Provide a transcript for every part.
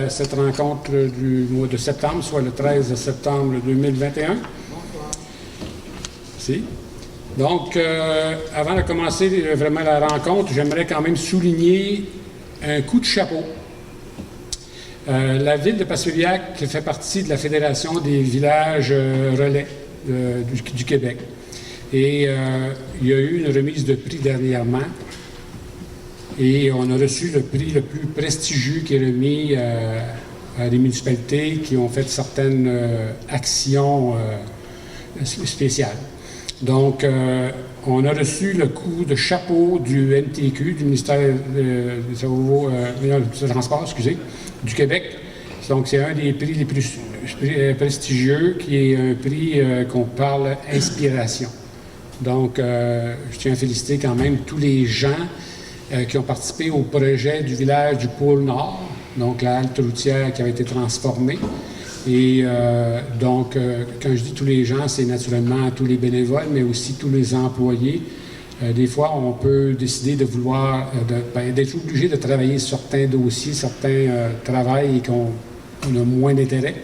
cette rencontre du mois de septembre, soit le 13 septembre 2021. Bonsoir. Merci. Donc, avant de commencer vraiment la rencontre, j'aimerais quand même souligner un coup de chapeau. La ville de Passepébiac fait partie de la Fédération des villages relais du Québec. Et il y a eu une remise de prix dernièrement. Et on a reçu le prix le plus prestigieux qui est remis à des municipalités qui ont fait certaines actions spéciales. Donc, on a reçu le coup de chapeau du MTQ, du ministère du Transport, excusez, du Québec. Donc, c'est un des prix les plus prestigieux, qui est un prix qu'on parle inspiration. Donc, je tiens à féliciter quand même tous les gens qui ont participé au projet du village du Pôle Nord, donc la halte routière qui avait été transformée. Et donc, quand je dis tous les gens, c'est naturellement tous les bénévoles, mais aussi tous les employés. Des fois, on peut décider de vouloir, d'être obligé de travailler sur certains dossiers, certains travails et qu'on a moins d'intérêt.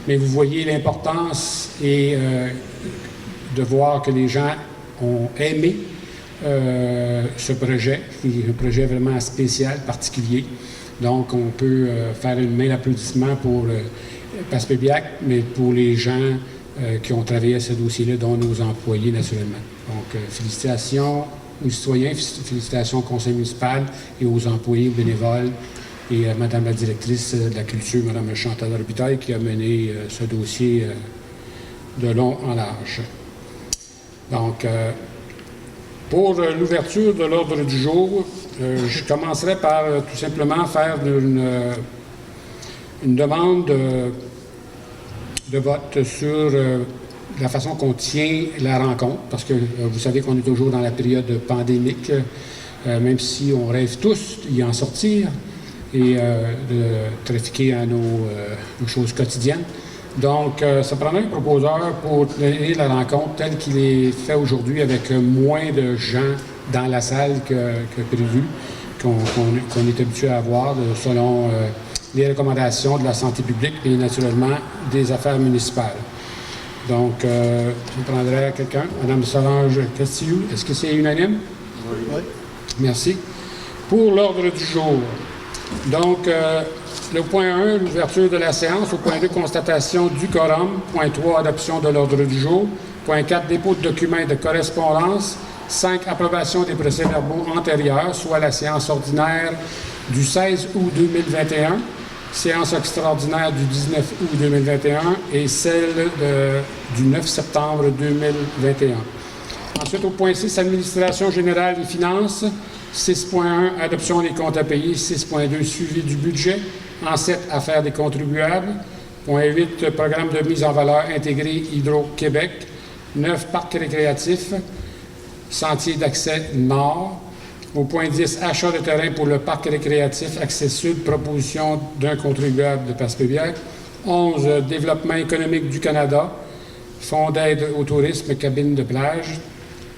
Mais vous voyez l'importance et de voir que les gens ont aimé ce projet, qui est un projet vraiment spécial, particulier. Donc, on peut faire une main d'applaudissement pour Passepébiac, mais pour les gens qui ont travaillé à ce dossier-là, dont nos employés, naturellement. Donc, félicitations aux citoyens, félicitations au conseil municipal et aux employés, aux bénévoles, et à Mme la directrice de la culture, Mme Chantal Robitaille, qui a mené ce dossier de long en large. Donc, pour l'ouverture de l'ordre du jour, je commencerai par tout simplement faire une demande de vote sur la façon qu'on tient la rencontre, parce que vous savez qu'on est toujours dans la période pandémique, même si on rêve tous d'y en sortir et de trafiquer à nos choses quotidiennes. Donc, ça prendrait un proposeur pour tenir la rencontre telle qu'il est fait aujourd'hui, avec moins de gens dans la salle que prévu, qu'on est habitué à avoir selon les recommandations de la santé publique et naturellement des affaires municipales. Donc, je prendrais quelqu'un. Mme Solange-Castilloux, est-ce que c'est unanime? Oui. Merci. Pour l'ordre du jour, donc, le point 1, l'ouverture de la séance. Au point 2, constatation du quorum. Point 3, adoption de l'ordre du jour. Point 4, dépôt de documents et de correspondance. 5, approbation des procès-verbaux antérieurs, soit la séance ordinaire du 16 août 2021, séance extraordinaire du 19 août 2021 et celle du 9 septembre 2021. Ensuite, au point 6, administration générale et finances. 6.1, adoption des comptes à payer. 6.2, suivi du budget. En 7, affaires des contribuables. Point 8, programme de mise en valeur intégré Hydro-Québec. 9, parc récréatif. Sentier d'accès nord. Au point 10, achat de terrain pour le parc récréatif accès sud, proposition d'un contribuable de Passepébiac. 11, développement économique du Canada. Fonds d'aide au tourisme, cabine de plage.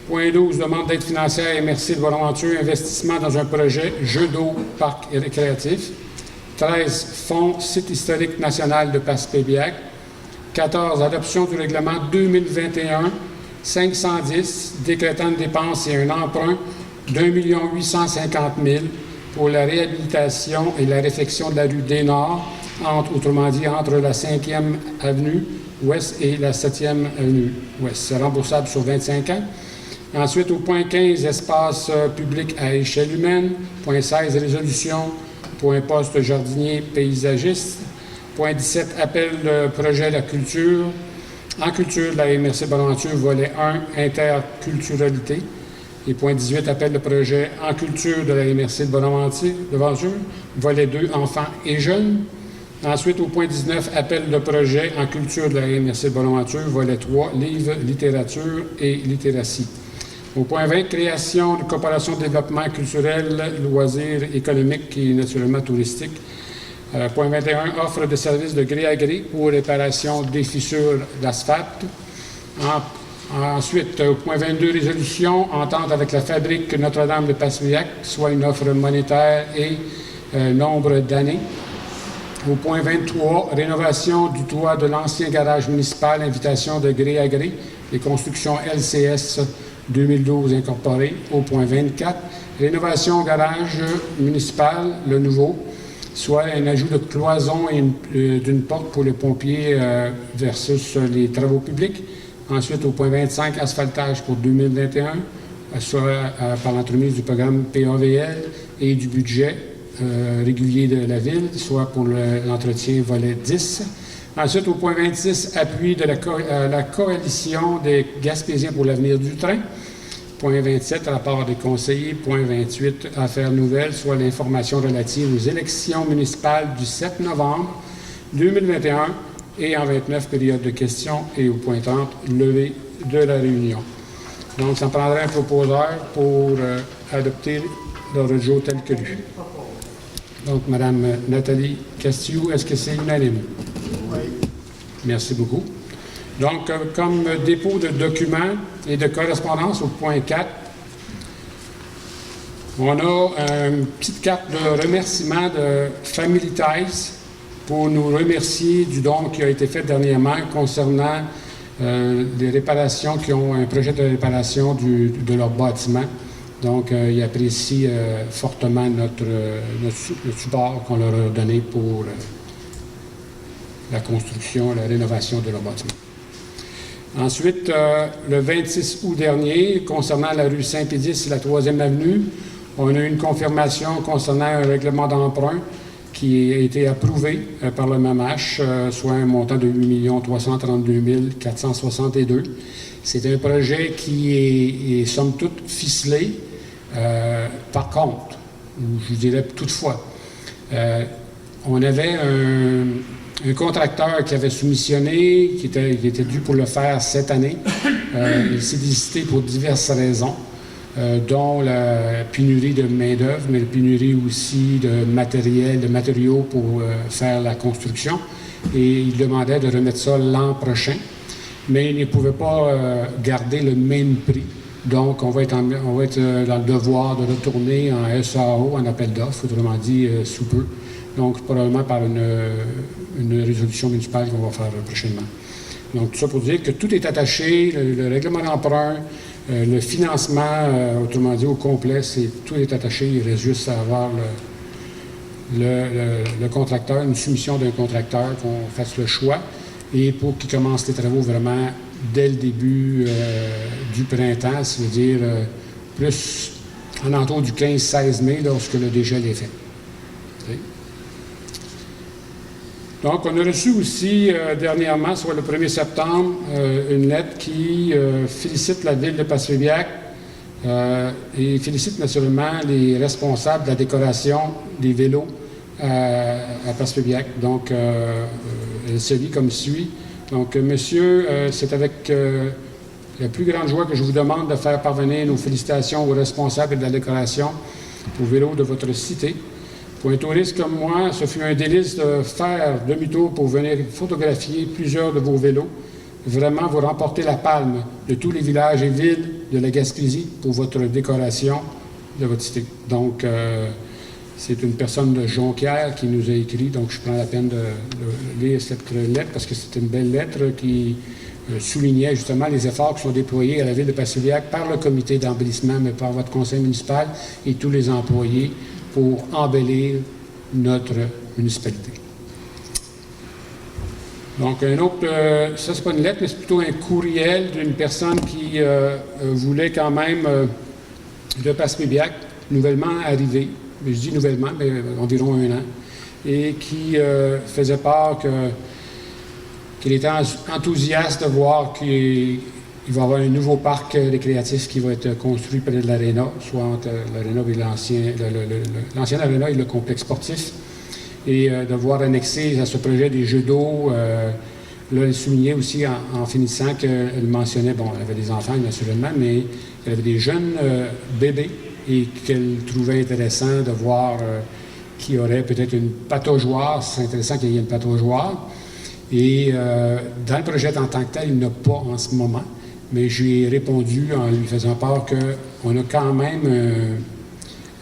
Point 12, demande d'aide financière à MRC de Bonaventure, investissement dans un projet jeu d'eau, parc et récréatif. 13, fonds site historique national de Passepébiac. 14, adoption du règlement 2021-510, décrétant une dépense et un emprunt d'1,850,000 pour la réhabilitation et la réfection de la rue des Nords, autrement dit, entre la 5e avenue ouest et la 7e avenue ouest. C'est remboursable sur 25 ans. Ensuite, au point 15, espace public à échelle humaine. Point 16, résolution pour un poste jardinier paysagiste. Point 17, appel de projet de la culture. En culture de la MRC Bonaventure, volet 1, interculturalité. Et point 18, appel de projet en culture de la MRC de Bonaventure, volet 2, enfants et jeunes. Ensuite, au point 19, appel de projet en culture de la MRC de Bonaventure, volet 3, livres, littérature et littératie. Au point 20, création de coopération de développement culturel, loisirs économiques et naturellement touristique. Point 21, offre de services de gré à gré pour réparation des fissures d'asphalte. Ensuite, au point 22, résolution, entente avec la fabrique Notre-Dame de Passepébiac, soit une offre monétaire et nombre d'années. Au point 23, rénovation du toit de l'ancien garage municipal, invitation de gré à gré, les constructions LCS 2012 incorporées. Au point 24, rénovation garage municipal, le nouveau, soit un ajout de cloison et d'une porte pour les pompiers versus les travaux publics. Ensuite, au point 25, asphaltage pour 2021, soit par l'entremise du programme PAVL et du budget régulier de la Ville, soit pour l'entretien volet 10. Ensuite, au point 26, appui de la coalition des Gaspésiens pour l'avenir du train. Point 27, rapport des conseillers. Point 28, affaires nouvelles, soit l'information relative aux élections municipales du 7 novembre 2021. Et en 29, période de questions. Et au point 30, levée de la réunion. Donc, ça me prendrait un proposeur pour adopter l'ordre du jour tel que lu. Donc, Mme Nathalie Castillo, est-ce que c'est unanime? Oui. Merci beaucoup. Donc, comme dépôt de documents et de correspondance au point 4, on a une petite carte de remerciement de Family Ties pour nous remercier du don qui a été fait dernièrement concernant les réparations, qui ont un projet de réparation de leur bâtiment. Donc, ils apprécient fortement notre support qu'on leur a donné pour la construction, la rénovation de leur bâtiment. Ensuite, le 26 août dernier, concernant la rue Saint-Pédis et la 3e avenue, on a eu une confirmation concernant un règlement d'emprunt qui a été approuvé par le MAMACH, soit un montant de 8 332 462. C'est un projet qui est somme toute ficelé. Par contre, je dirais toutefois, on avait un contracteur qui avait soumissionné, qui était dû pour le faire cette année. Il s'est désisté pour diverses raisons, dont la pénurie de main-d'œuvre, mais la pénurie aussi de matériel, de matériaux pour faire la construction. Et il demandait de remettre ça l'an prochain, mais il ne pouvait pas garder le même prix. Donc, on va être dans le devoir de retourner en SAO, en appel d'offres, autrement dit, sous peu. Donc, probablement par une résolution municipale qu'on va faire prochainement. Donc, tout ça pour dire que tout est attaché, le règlement d'emprunt, le financement, autrement dit, au complet, tout est attaché. Il reste juste à avoir le contracteur, une soumission d'un contracteur, qu'on fasse le choix, et pour qu'il commence les travaux vraiment dès le début du printemps, c'est-à-dire plus en entour du 15-16 mai, lorsque le dégel est fait. Okay. Donc, on a reçu aussi dernièrement, soit le 1er septembre, une lettre qui félicite la Ville de Passepébiac et félicite naturellement les responsables de la décoration des vélos à Passepébiac. Donc, elle se lit comme suit. Donc, monsieur, c'est avec la plus grande joie que je vous demande de faire parvenir nos félicitations aux responsables de la décoration au vélo de votre cité. Pour un touriste comme moi, ce fut un délice de faire demi-tour pour venir photographier plusieurs de vos vélos. Vraiment, vous remportez la palme de tous les villages et villes de la Gaspésie pour votre décoration de votre cité. Donc, c'est une personne de Jonquière qui nous a écrit, donc je prends la peine de lire cette lettre parce que c'est une belle lettre qui soulignait justement les efforts qui sont déployés à la Ville de Passepébiac par le comité d'embellissement, mais par votre conseil municipal et tous les employés pour embellir notre municipalité. Donc, un autre, ça c'est pas une lettre, mais c'est plutôt un courriel d'une personne qui voulait quand même de Passepébiac, nouvellement arrivé, je dis nouvellement, mais environ 1 an, et qui faisait part qu'il était enthousiaste de voir qu'il va y avoir un nouveau parc récréatif qui va être construit près de l'aréna, soit entre l'aréna et l'ancien aréna et le complexe sportif, et de voir annexer à ce projet des jeux d'eau. Là, elle soulignait aussi en finissant qu'elle mentionnait, bon, elle avait des enfants naturellement, mais elle avait des jeunes bébés et qu'elle trouvait intéressant de voir qu'il y aurait peut-être une pataugeoire. C'est intéressant qu'il y ait une pataugeoire. Et dans le projet en tant que tel, il n'y en a pas en ce moment, mais j'ai répondu en lui faisant part qu'on a quand même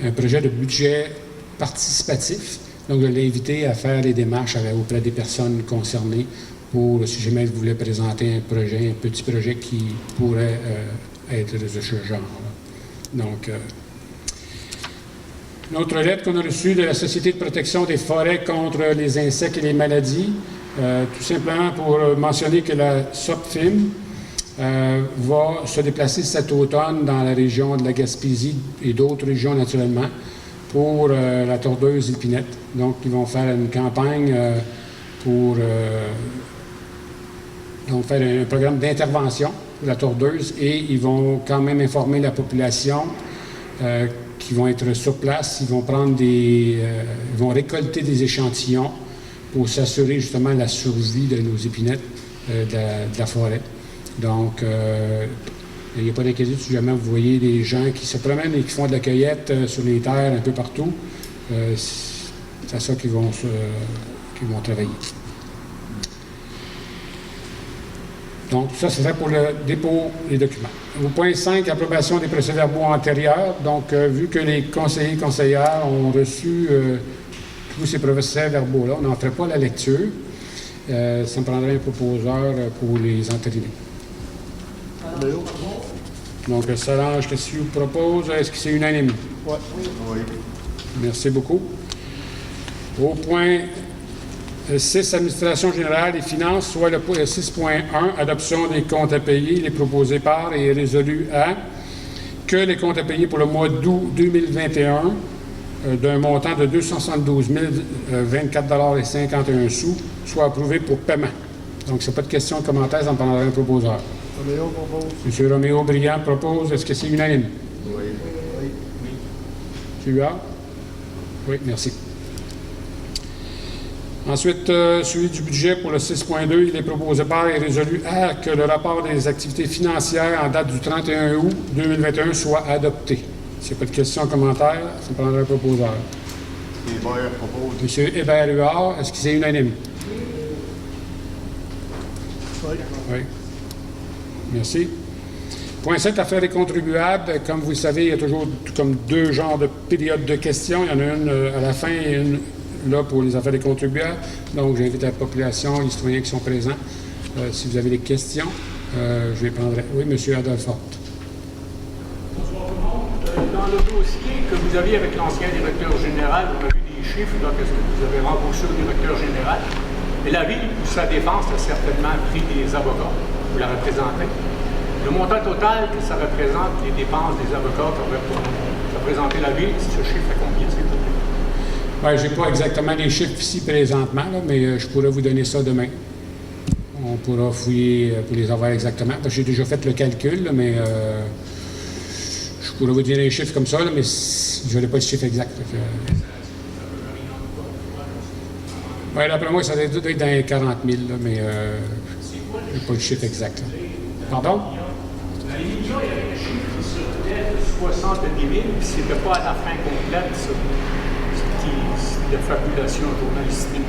un projet de budget participatif Donc, je l'ai invité à faire les démarches auprès des personnes concernées pour, si jamais vous voulez présenter un projet, un petit projet qui pourrait être de ce genre. Donc, une autre lettre qu'on a reçue de la Société de protection des forêts contre les insectes et les maladies, tout simplement pour mentionner que la SOPFIM va se déplacer cet automne dans la région de la Gaspésie et d'autres régions naturellement pour la tordeuse épinette. Donc, ils vont faire une campagne pour donc faire un programme d'intervention pour la tordeuse et ils vont quand même informer la population qui vont être sur place. Ils vont prendre ils vont récolter des échantillons pour s'assurer justement la survie de nos épinettes de la forêt. Donc, il n'y a pas d'inquiétude si jamais vous voyez des gens qui se promènent et qui font de la cueillette sur les terres un peu partout. C'est à ça qu'ils vont travailler. Donc, ça, c'est fait pour le dépôt des documents. Au point 5, approbation des procès-verbaux antérieurs. Donc, vu que les conseillers et conseillères ont reçu tous ces procès-verbaux-là, on n'en ferait pas la lecture. Ça me prendrait un proposeur pour les entériner. Donc, Solange, qu'est-ce que vous propose? Est-ce que c'est unanime? Oui. Merci beaucoup. Au point 6, administration générale et finances, soit le 6.1, adoption des comptes à payer, les proposés par et résolus à que les comptes à payer pour le mois d'août 2021 d'un montant de 272 024,51 $ soient approuvés pour paiement. Donc, s'il n'y a pas de questions, de commentaires, ça me prendra un proposeur. Roméo propose. M. Roméo Brillant propose. Est-ce que c'est unanime? Oui. Tu as? Oui, merci. Ensuite, suivi du budget pour le 6.2, il est proposé par et résolu à que le rapport des activités financières en date du 31 août 2021 soit adopté. S'il n'y a pas de questions, commentaires, ça me prendra un proposeur. Hébert propose. M. Hébert-Huard, est-ce que c'est unanime? Oui. Oui. Merci. Point 7, affaires des contribuables. Comme vous le savez, il y a toujours comme deux genres de périodes de questions. Il y en a une à la fin et une là pour les affaires des contribuables. Donc, j'invite la population, les citoyens qui sont présents. Si vous avez des questions, je les prendrai. Oui, M. Adolphe. Dans le dossier que vous aviez avec l'ancien directeur général, on a vu des chiffres, donc est-ce que vous avez remboursé au directeur général? Et la Ville, pour sa défense, a certainement pris des avocats pour la représenter. Le montant total que ça représente, les dépenses des avocats qui auraient représenté la Ville, ce chiffre à combien, s'il vous plaît? Bien, je n'ai pas exactement les chiffres ici présentement, là, mais je pourrais vous donner ça demain. On pourra fouiller pour les avoir exactement. Parce que j'ai déjà fait le calcul, là, mais je pourrais vous dire les chiffres comme ça, là, mais je n'ai pas le chiffre exact. Oui, d'après moi, ça doit être dans les 40 000, là, mais je n'ai pas le chiffre exact. Là. Pardon? Les médias, il y avait un chiffre qui sortait de 70 000, puis c'était pas à la fin complète, ça. De fabulation journalistique.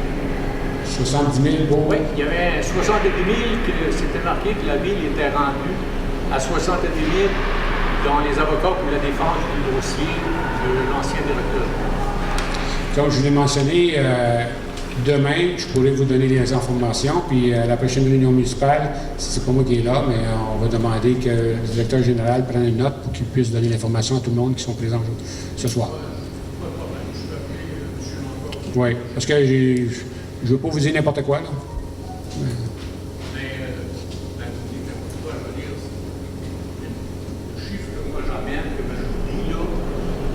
70 000 pour... Oui, il y avait 70 000 que c'était marqué que la Ville était rendue à 70 000 dont les avocats pour la défense du dossier de l'ancien directeur. Comme je vous l'ai mentionné, demain, je pourrais vous donner les informations, puis à la prochaine réunion municipale, si c'est pas moi qui est là, mais on va demander que le directeur général prenne une note pour qu'il puisse donner l'information à tout le monde qui sont présents ce soir. Oui, parce que je ne veux pas vous dire n'importe quoi, là. Le chiffre que moi j'amène, que je vous dis, là,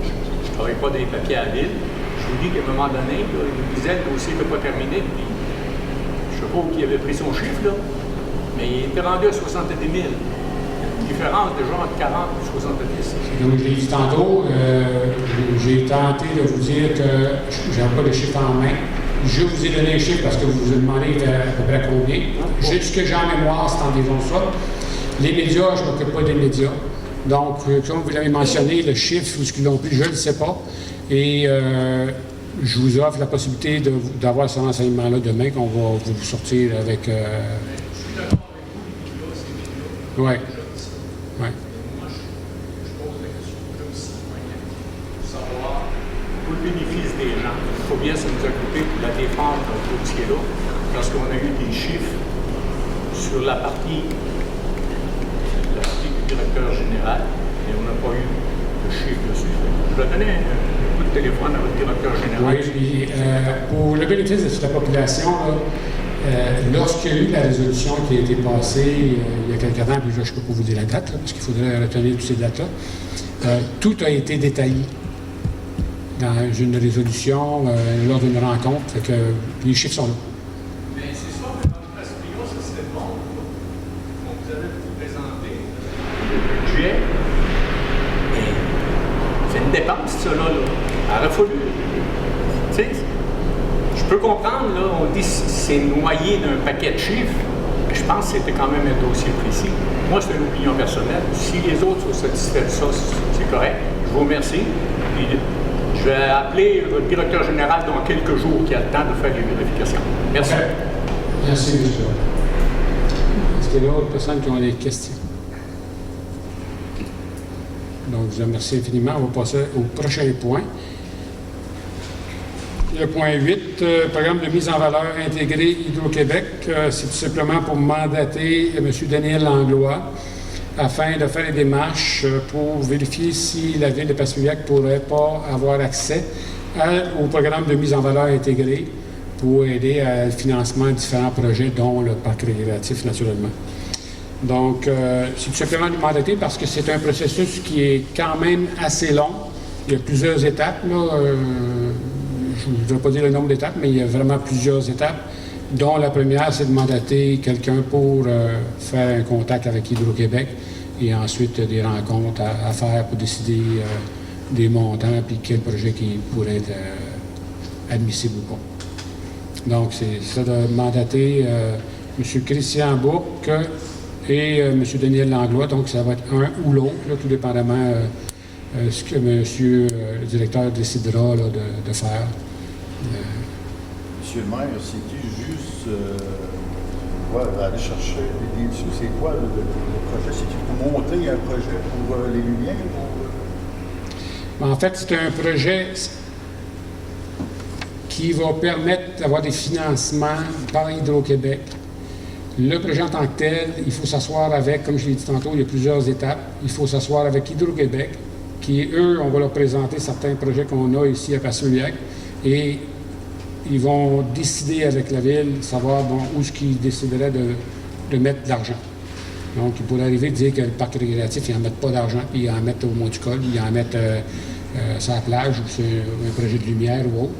je ne travaille pas dans les papiers à la Ville. Je vous dis qu'à un moment donné, là, il disait le dossier n'était pas terminé, puis je ne sais pas où il avait pris son chiffre, là, mais il était rendu à 70 000. Différence déjà entre 40 et 70. Comme je l'ai dit tantôt, j'ai tenté de vous dire que je n'avais pas le chiffre en main. Je vous ai donné un chiffre parce que vous vous demandez à peu près combien. J'ai ce que j'ai en mémoire, c'est environ ça. Les médias, je ne m'occupe pas des médias. Donc, comme vous l'avez mentionné, le chiffre, ce qu'ils l'ont pris, je ne le sais pas. Et je vous offre la possibilité d'avoir ce renseignement-là demain, qu'on va vous sortir avec... Je suis d'accord avec vous, là, ces médias. Oui. Oui. Moi, je pose la question comme citoyen, pour savoir, pour le bénéfice des gens. combien ça nous a coûté pour la défense dans ce dossier-là, lorsqu'on a eu des chiffres sur la partie du directeur général, et on n'a pas eu de chiffre dessus. Je vais donner un coup de téléphone à votre directeur général. Oui, puis pour le bénéfice de toute la population, lorsqu'il y a eu la résolution qui a été passée il y a quelques temps, puis je ne peux pas vous dire la date, parce qu'il faudrait retenir toutes ces dates-là, tout a été détaillé dans une résolution lors d'une rencontre, fait que les chiffres sont là. Mais c'est ça, mais dans le Pacifica, ça serait bon. On vous avait présenté le budget. C'est une dépense, ça, là. Il aurait fallu. Tu sais, je peux comprendre, là, on dit que c'est noyé d'un paquet de chiffres, mais je pense que c'était quand même un dossier précis. Moi, c'est une opinion personnelle. Si les autres sont satisfaits de ça, c'est correct. Je vous remercie. Puis, je vais appeler le directeur général dans quelques jours qui a le temps de faire les vérifications. Merci. Okay. Merci, M. Est-ce qu'il y a d'autres personnes qui ont des questions? Donc, je vous remercie infiniment. On va passer au prochain point. Le point 8, programme de mise en valeur intégré Hydro-Québec. C'est tout simplement pour mandater M. Daniel Langlois afin de faire les démarches pour vérifier si la Ville de Passepébiac ne pourrait pas avoir accès au programme de mise en valeur intégré pour aider à le financement de différents projets, dont le parc récréatif, naturellement. Donc, c'est tout simplement de mandater parce que c'est un processus qui est quand même assez long. Il y a plusieurs étapes, là. Je ne voudrais pas dire le nombre d'étapes, mais il y a vraiment plusieurs étapes, dont la première, c'est de mandater quelqu'un pour faire un contact avec Hydro-Québec et ensuite des rencontres à faire pour décider des montants et quel projet qui pourrait être admissible ou pas. Donc, c'est ça de mandater M. Christian Bourque et M. Daniel Langlois. Donc, ça va être un ou l'autre, tout dépendamment ce que M. le directeur décidera là, de faire. Monsieur le maire, c'est-tu juste aller chercher des sous? C'est quoi le projet? C'est-tu pour monter un projet pour les Lumières? En fait, c'est un projet qui va permettre d'avoir des financements par Hydro-Québec. Le projet en tant que tel, il faut s'asseoir avec, comme je l'ai dit tantôt, il y a plusieurs étapes. Il faut s'asseoir avec Hydro-Québec, qui, eux, on va leur présenter certains projets qu'on a ici à Passepébiac, et ils vont décider avec la Ville, savoir où est-ce qu'ils décideraient de mettre de l'argent. Donc, ils pourraient arriver à dire que le parc récréatif, ils n'en mettent pas d'argent, puis ils en mettent au Mont-du-Col, ils en mettent sur la plage, ou sur un projet de lumière ou autre.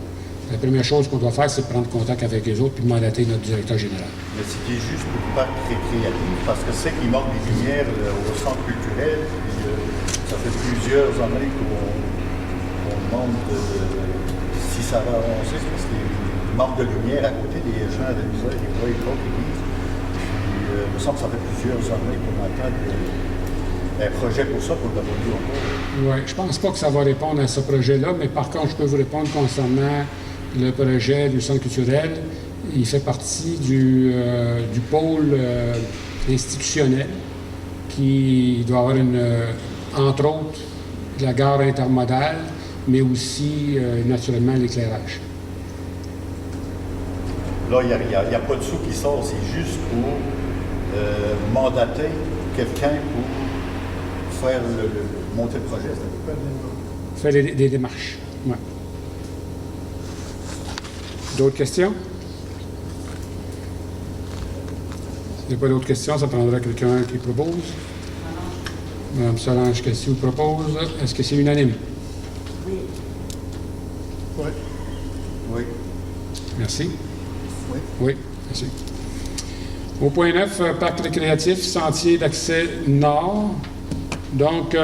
La première chose qu'on doit faire, c'est prendre contact avec les autres, puis mandater notre directeur général. Mais c'était juste pour le parc récréatif, parce que c'est qu'il manque des lumières au centre culturel, puis ça fait plusieurs années qu'on demande si ça va avancer, c'est parce qu'il manque de lumière à côté des gens de misère, des voies et d'autres églises. Puis, il me semble que ça fait plusieurs années qu'on attend un projet pour ça, pour le donner encore. Oui, je ne pense pas que ça va répondre à ce projet-là, mais par contre, je peux vous répondre concernant le projet du centre culturel. Il fait partie du pôle institutionnel qui doit avoir entre autres, la gare intermodale, mais aussi, naturellement, l'éclairage. Là, il n'y a pas de sous qui sort, c'est juste pour mandater quelqu'un pour faire monter le projet. Faire des démarches, oui. D'autres questions? S'il n'y a pas d'autres questions, ça prendra quelqu'un qui propose. Mme Solange Cassou propose. Est-ce que c'est unanime? Oui. Oui. Oui. Merci. Oui. Oui, merci. Au point 9, parc récréatif, sentier d'accès nord. Donc,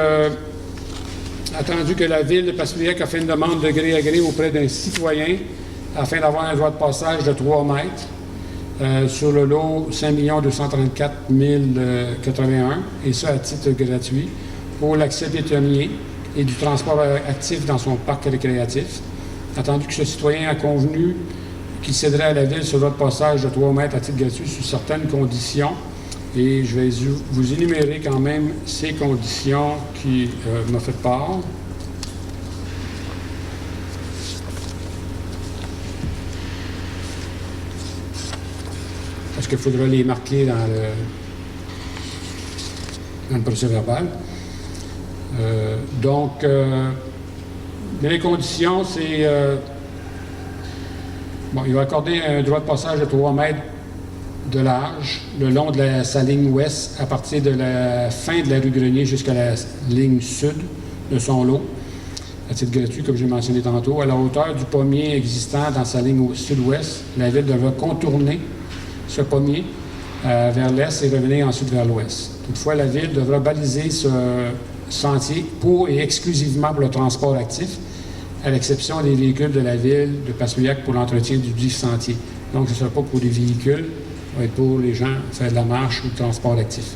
attendu que la Ville de Passepébiac a fait une demande de gré à gré auprès d'un citoyen afin d'avoir un droit de passage de 3 mètres sur le lot 5 234 081, et ça à titre gratuit, pour l'accès piétonnier et du transport actif dans son parc récréatif. Attendu que ce citoyen a convenu qu'il céderait à la Ville ce droit de passage de 3 mètres à titre gratuit sous certaines conditions. Et je vais vous énumérer quand même ces conditions qui m'ont fait part. parce qu'il faudra les marquer dans le procès verbal. Donc, les conditions, c'est... bon, il va accorder un droit de passage de 3 mètres de large le long de sa ligne ouest à partir de la fin de la rue Grenier jusqu'à la ligne sud de son lot, à titre gratuit, comme j'ai mentionné tantôt. À la hauteur du pommier existant dans sa ligne sud-ouest, la Ville devra contourner ce pommier vers l'est et revenir ensuite vers l'ouest. Toutefois, la Ville devra baliser ce sentier pour et exclusivement pour le transport actif, à l'exception des véhicules de la Ville de Passeriac pour l'entretien du dit sentier. Donc, ce ne sera pas pour des véhicules, ça va être pour les gens faire de la marche ou du transport actif.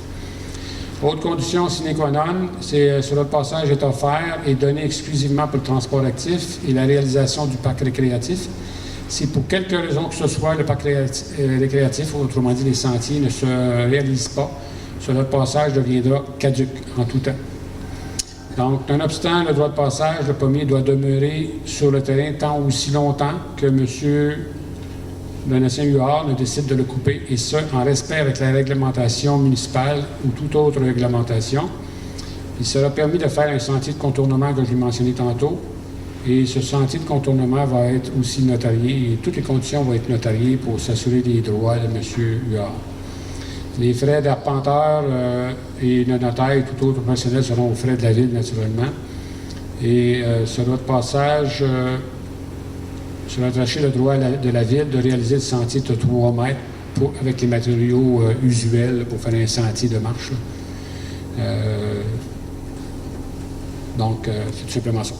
Autre condition sine qua non, c'est sur le passage est offert et donné exclusivement pour le transport actif et la réalisation du parc récréatif. Si pour quelque raison que ce soit le parc récréatif, autrement dit les sentiers, ne se réalisent pas, sur le passage deviendra caduc en tout temps. Donc, nonobstant le droit de passage, le pommier doit demeurer sur le terrain tant aussi longtemps que M. Donatien Huard ne décide de le couper, et ce, en respect avec la réglementation municipale ou toute autre réglementation. Il sera permis de faire un sentier de contournement que je l'ai mentionné tantôt, et ce sentier de contournement va être aussi notarié, et toutes les conditions vont être notariées pour s'assurer des droits de M. Huard. Les frais d'arpenteur et de notaire et tout autre professionnel seront aux frais de la Ville, naturellement. Et ce droit de passage sera attaché le droit de la Ville de réaliser le sentier de 3 mètres avec les matériaux usuels pour faire un sentier de marche. Donc, c'est tout simplement ça.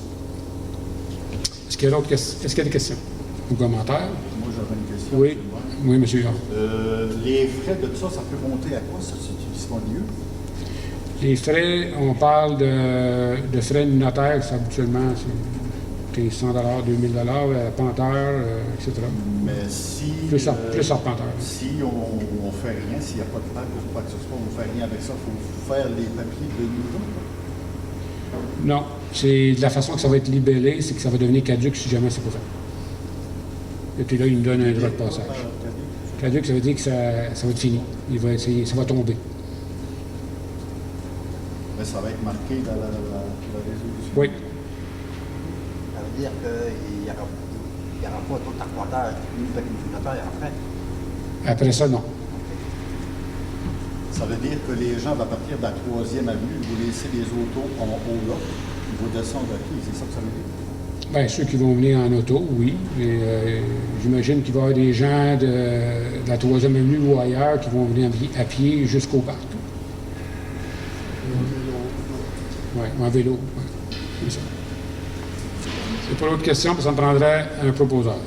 Est-ce qu'il y a des questions ou commentaires? Moi, j'avais une question. Oui, oui, M. Huard. Les frais de tout ça, ça peut monter à quoi, ça, si tu disponible? Les frais, on parle de frais de notaire, c'est habituellement, c'est 100 $, 2000 $, arpenteur, etc. Mais si... Plus arpenteur. Si on ne fait rien, s'il n'y a pas de parc ou quoi que ce soit, on ne fait rien avec ça, il faut faire les papiers de nouveau? Non, c'est de la façon que ça va être libellé, c'est que ça va devenir caduc si jamais c'est pas fait. Et puis là, il nous donne un droit de passage. Caduc, ça veut dire que ça va être fini. Ça va tomber. Mais ça va être marqué dans la résolution. Oui. Ça veut dire qu'il n'y aura pas d'autres arpentage ni de notaire après? Après ça, non. Ça veut dire que les gens vont partir de la 3e avenue, vous laissez les autos en haut là, ils vont descendre à pied, c'est ça que ça veut dire? Bien, ceux qui vont venir en auto, oui. Mais j'imagine qu'il va y avoir des gens de la 3e avenue ou ailleurs qui vont venir à pied jusqu'au parc. Oui, en vélo. Ouais. C'est ça. C'est pas l'autre question, parce que ça me prendrait un proposeur.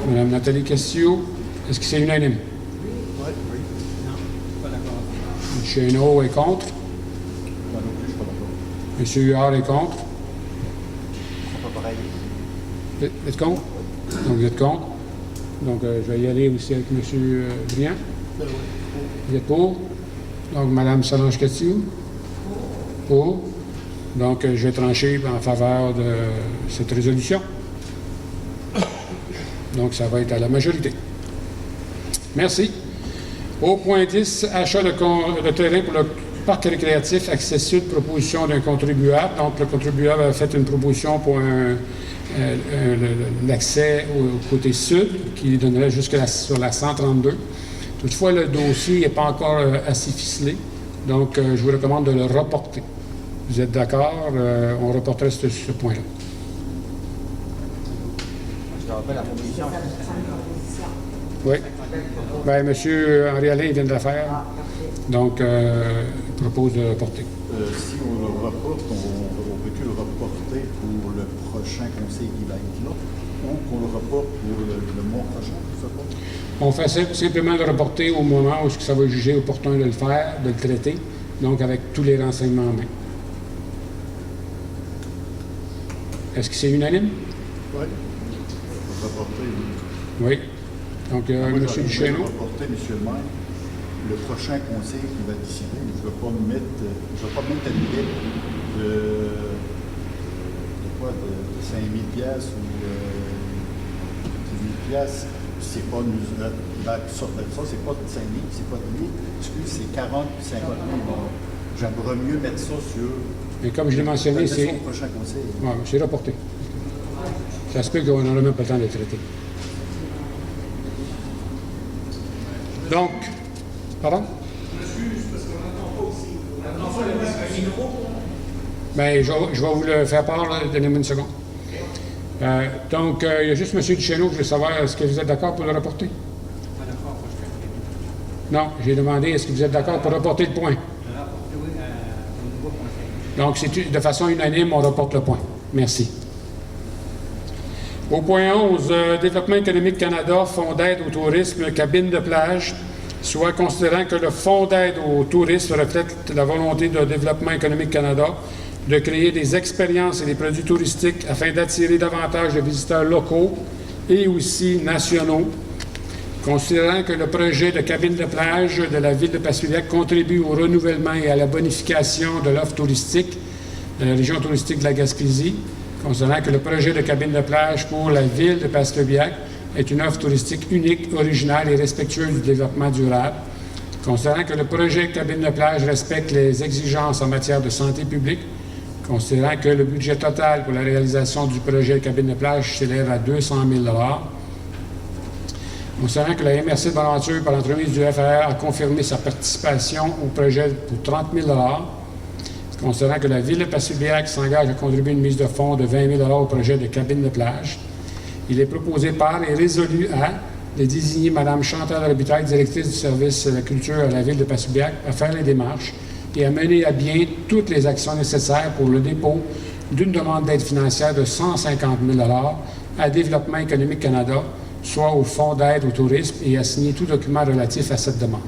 Madame Nathalie Castillo, est-ce que c'est unanime? Oui. Non, pas d'accord. M. Chénaud est contre. Moi non plus, je ne suis pas d'accord. M. Huard est contre. C'est pas pareil. Vous êtes contre? Donc, vous êtes contre. Donc, je vais y aller aussi avec M. Briand. Vous êtes pour? Donc, Mme Solange Castillo? Pour. Donc, je vais trancher en faveur de cette résolution. Donc, ça va être à la majorité. Merci. Au point 10, achat de terrain pour le parc récréatif Accès Sud, proposition d'un contribuable. Donc, le contribuable a fait une proposition pour l'accès au côté sud, qui donnerait sur la 132. Toutefois, le dossier n'est pas encore assez ficelé. Donc, je vous recommande de le reporter. Vous êtes d'accord? On reporterait ce point-là. Je te rappelle la proposition. Oui. Bien, M. Henri-Alain vient de la faire. Donc, il propose de reporter. Si on le reporte, on peut-tu le reporter pour le prochain conseil qui va être là, ou qu'on le reporte pour le mois prochain, je sais pas? On fait simplement le reporter au moment où ça va juger opportun de le faire, de le traiter, donc avec tous les renseignements en main. Est-ce que c'est unanime? Oui. Reporter, oui. Oui. Donc, M. Duchesneau. Reporter, M. le maire, le prochain conseil qui va décider. Je ne vais pas mettre à limite de 5 000 $ ou 10 000 $. c'est pas qui sort de ça, c'est pas de 5 000, c'est pas de 1000, excuse, c'est 40 puis 50 000. J'aimerais mieux mettre ça sur. Mais comme je l'ai mentionné, c'est. Au prochain conseil. Ouais, c'est reporté. Ça se peut qu'on n'aura même pas le temps de le traiter. Donc, pardon? Bien, je vais vous le faire part, là, donnez-moi une seconde. Donc, il y a juste M. Duchesneau, je veux savoir, est-ce que vous êtes d'accord pour le reporter? Non, j'ai demandé, est-ce que vous êtes d'accord pour reporter le point? Donc, c'est de façon unanime, on reporte le point. Merci. Au point 11, Développement économique Canada, Fonds d'aide au tourisme, cabine de plage, soit considérant que le Fonds d'aide au tourisme reflète la volonté de Développement économique Canada de créer des expériences et des produits touristiques afin d'attirer davantage de visiteurs locaux et aussi nationaux, considérant que le projet de cabine de plage de la ville de Passepébiac contribue au renouvellement et à la bonification de l'offre touristique de la région touristique de la Gaspésie, considérant que le projet de cabine de plage pour la ville de Passepébiac est une offre touristique unique, originale et respectueuse du développement durable, considérant que le projet cabine de plage respecte les exigences en matière de santé publique, considérant que le budget total pour la réalisation du projet cabine de plage s'élève à 200 000 $, considérant que la MRC de Bonaventure, par l'entremise du FAR, a confirmé sa participation au projet pour 30 000 $, considérant que la Ville de Passepébiac s'engage à contribuer une mise de fonds de 20 000 $ au projet de cabine de plage, il est proposé par et résolu à de désigner Mme Chantal Robitaille, directrice du service de la culture à la Ville de Passepébiac, à faire les démarches et à mener à bien toutes les actions nécessaires pour le dépôt d'une demande d'aide financière de 150 000 $ à Développement économique Canada, soit au Fonds d'aide au tourisme, et à signer tout document relatif à cette demande.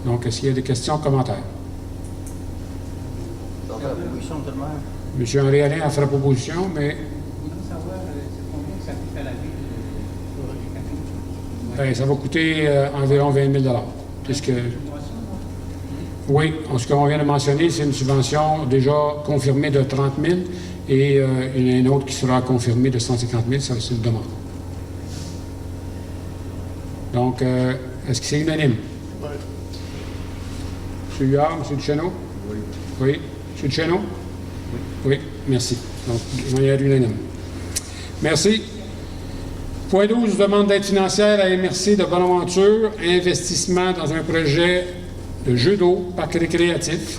Donc, est-ce qu'il y a des questions, commentaires? Donc, la proposition de maire. M. Henri Alain a fait la proposition, mais savoir combien ça coûte à la ville bien, ça va coûter environ 20 000 $. Puisque, oui, ce qu'on vient de mentionner, c'est une subvention déjà confirmée de 30 000 et il y en a une autre qui sera confirmée de 150 000, ça c'est une demande. Donc, est-ce que c'est unanime? Oui. M. Huard, M. Duchesneau? Oui. Oui. M. Duchesneau? Oui. Oui, merci. Donc, il va y avoir unanime. Merci. Point 12, demande d'aide financière à MRC de Bonaventure, investissement dans un projet de jeu d'eau, parc récréatif.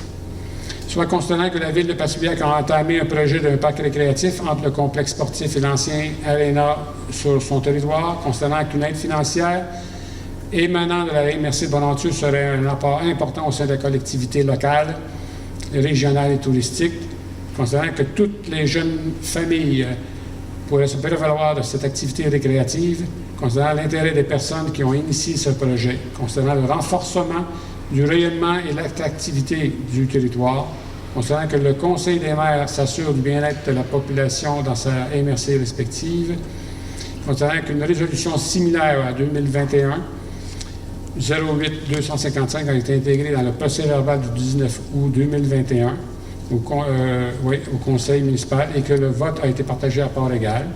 Soit considérant que la Ville de Passepébiac a entamé un projet d'un parc récréatif entre le complexe sportif et l'ancien aréna sur son territoire, considérant qu'une aide financière émanant de la MRC de Bonaventure serait un apport important au sein de la collectivité locale, régionale et touristique, considérant que toutes les jeunes familles pourraient se prévaloir de cette activité récréative, considérant l'intérêt des personnes qui ont initié ce projet, considérant le renforcement du rayonnement et l'attractivité du territoire, considérant que le Conseil des maires s'assure du bien-être de la population dans sa MRC respective, considérant qu'une résolution similaire à 2021, 08-255, a été intégrée dans le procès-verbal du 19 août 2021 au Conseil municipal et que le vote a été partagé à part égale,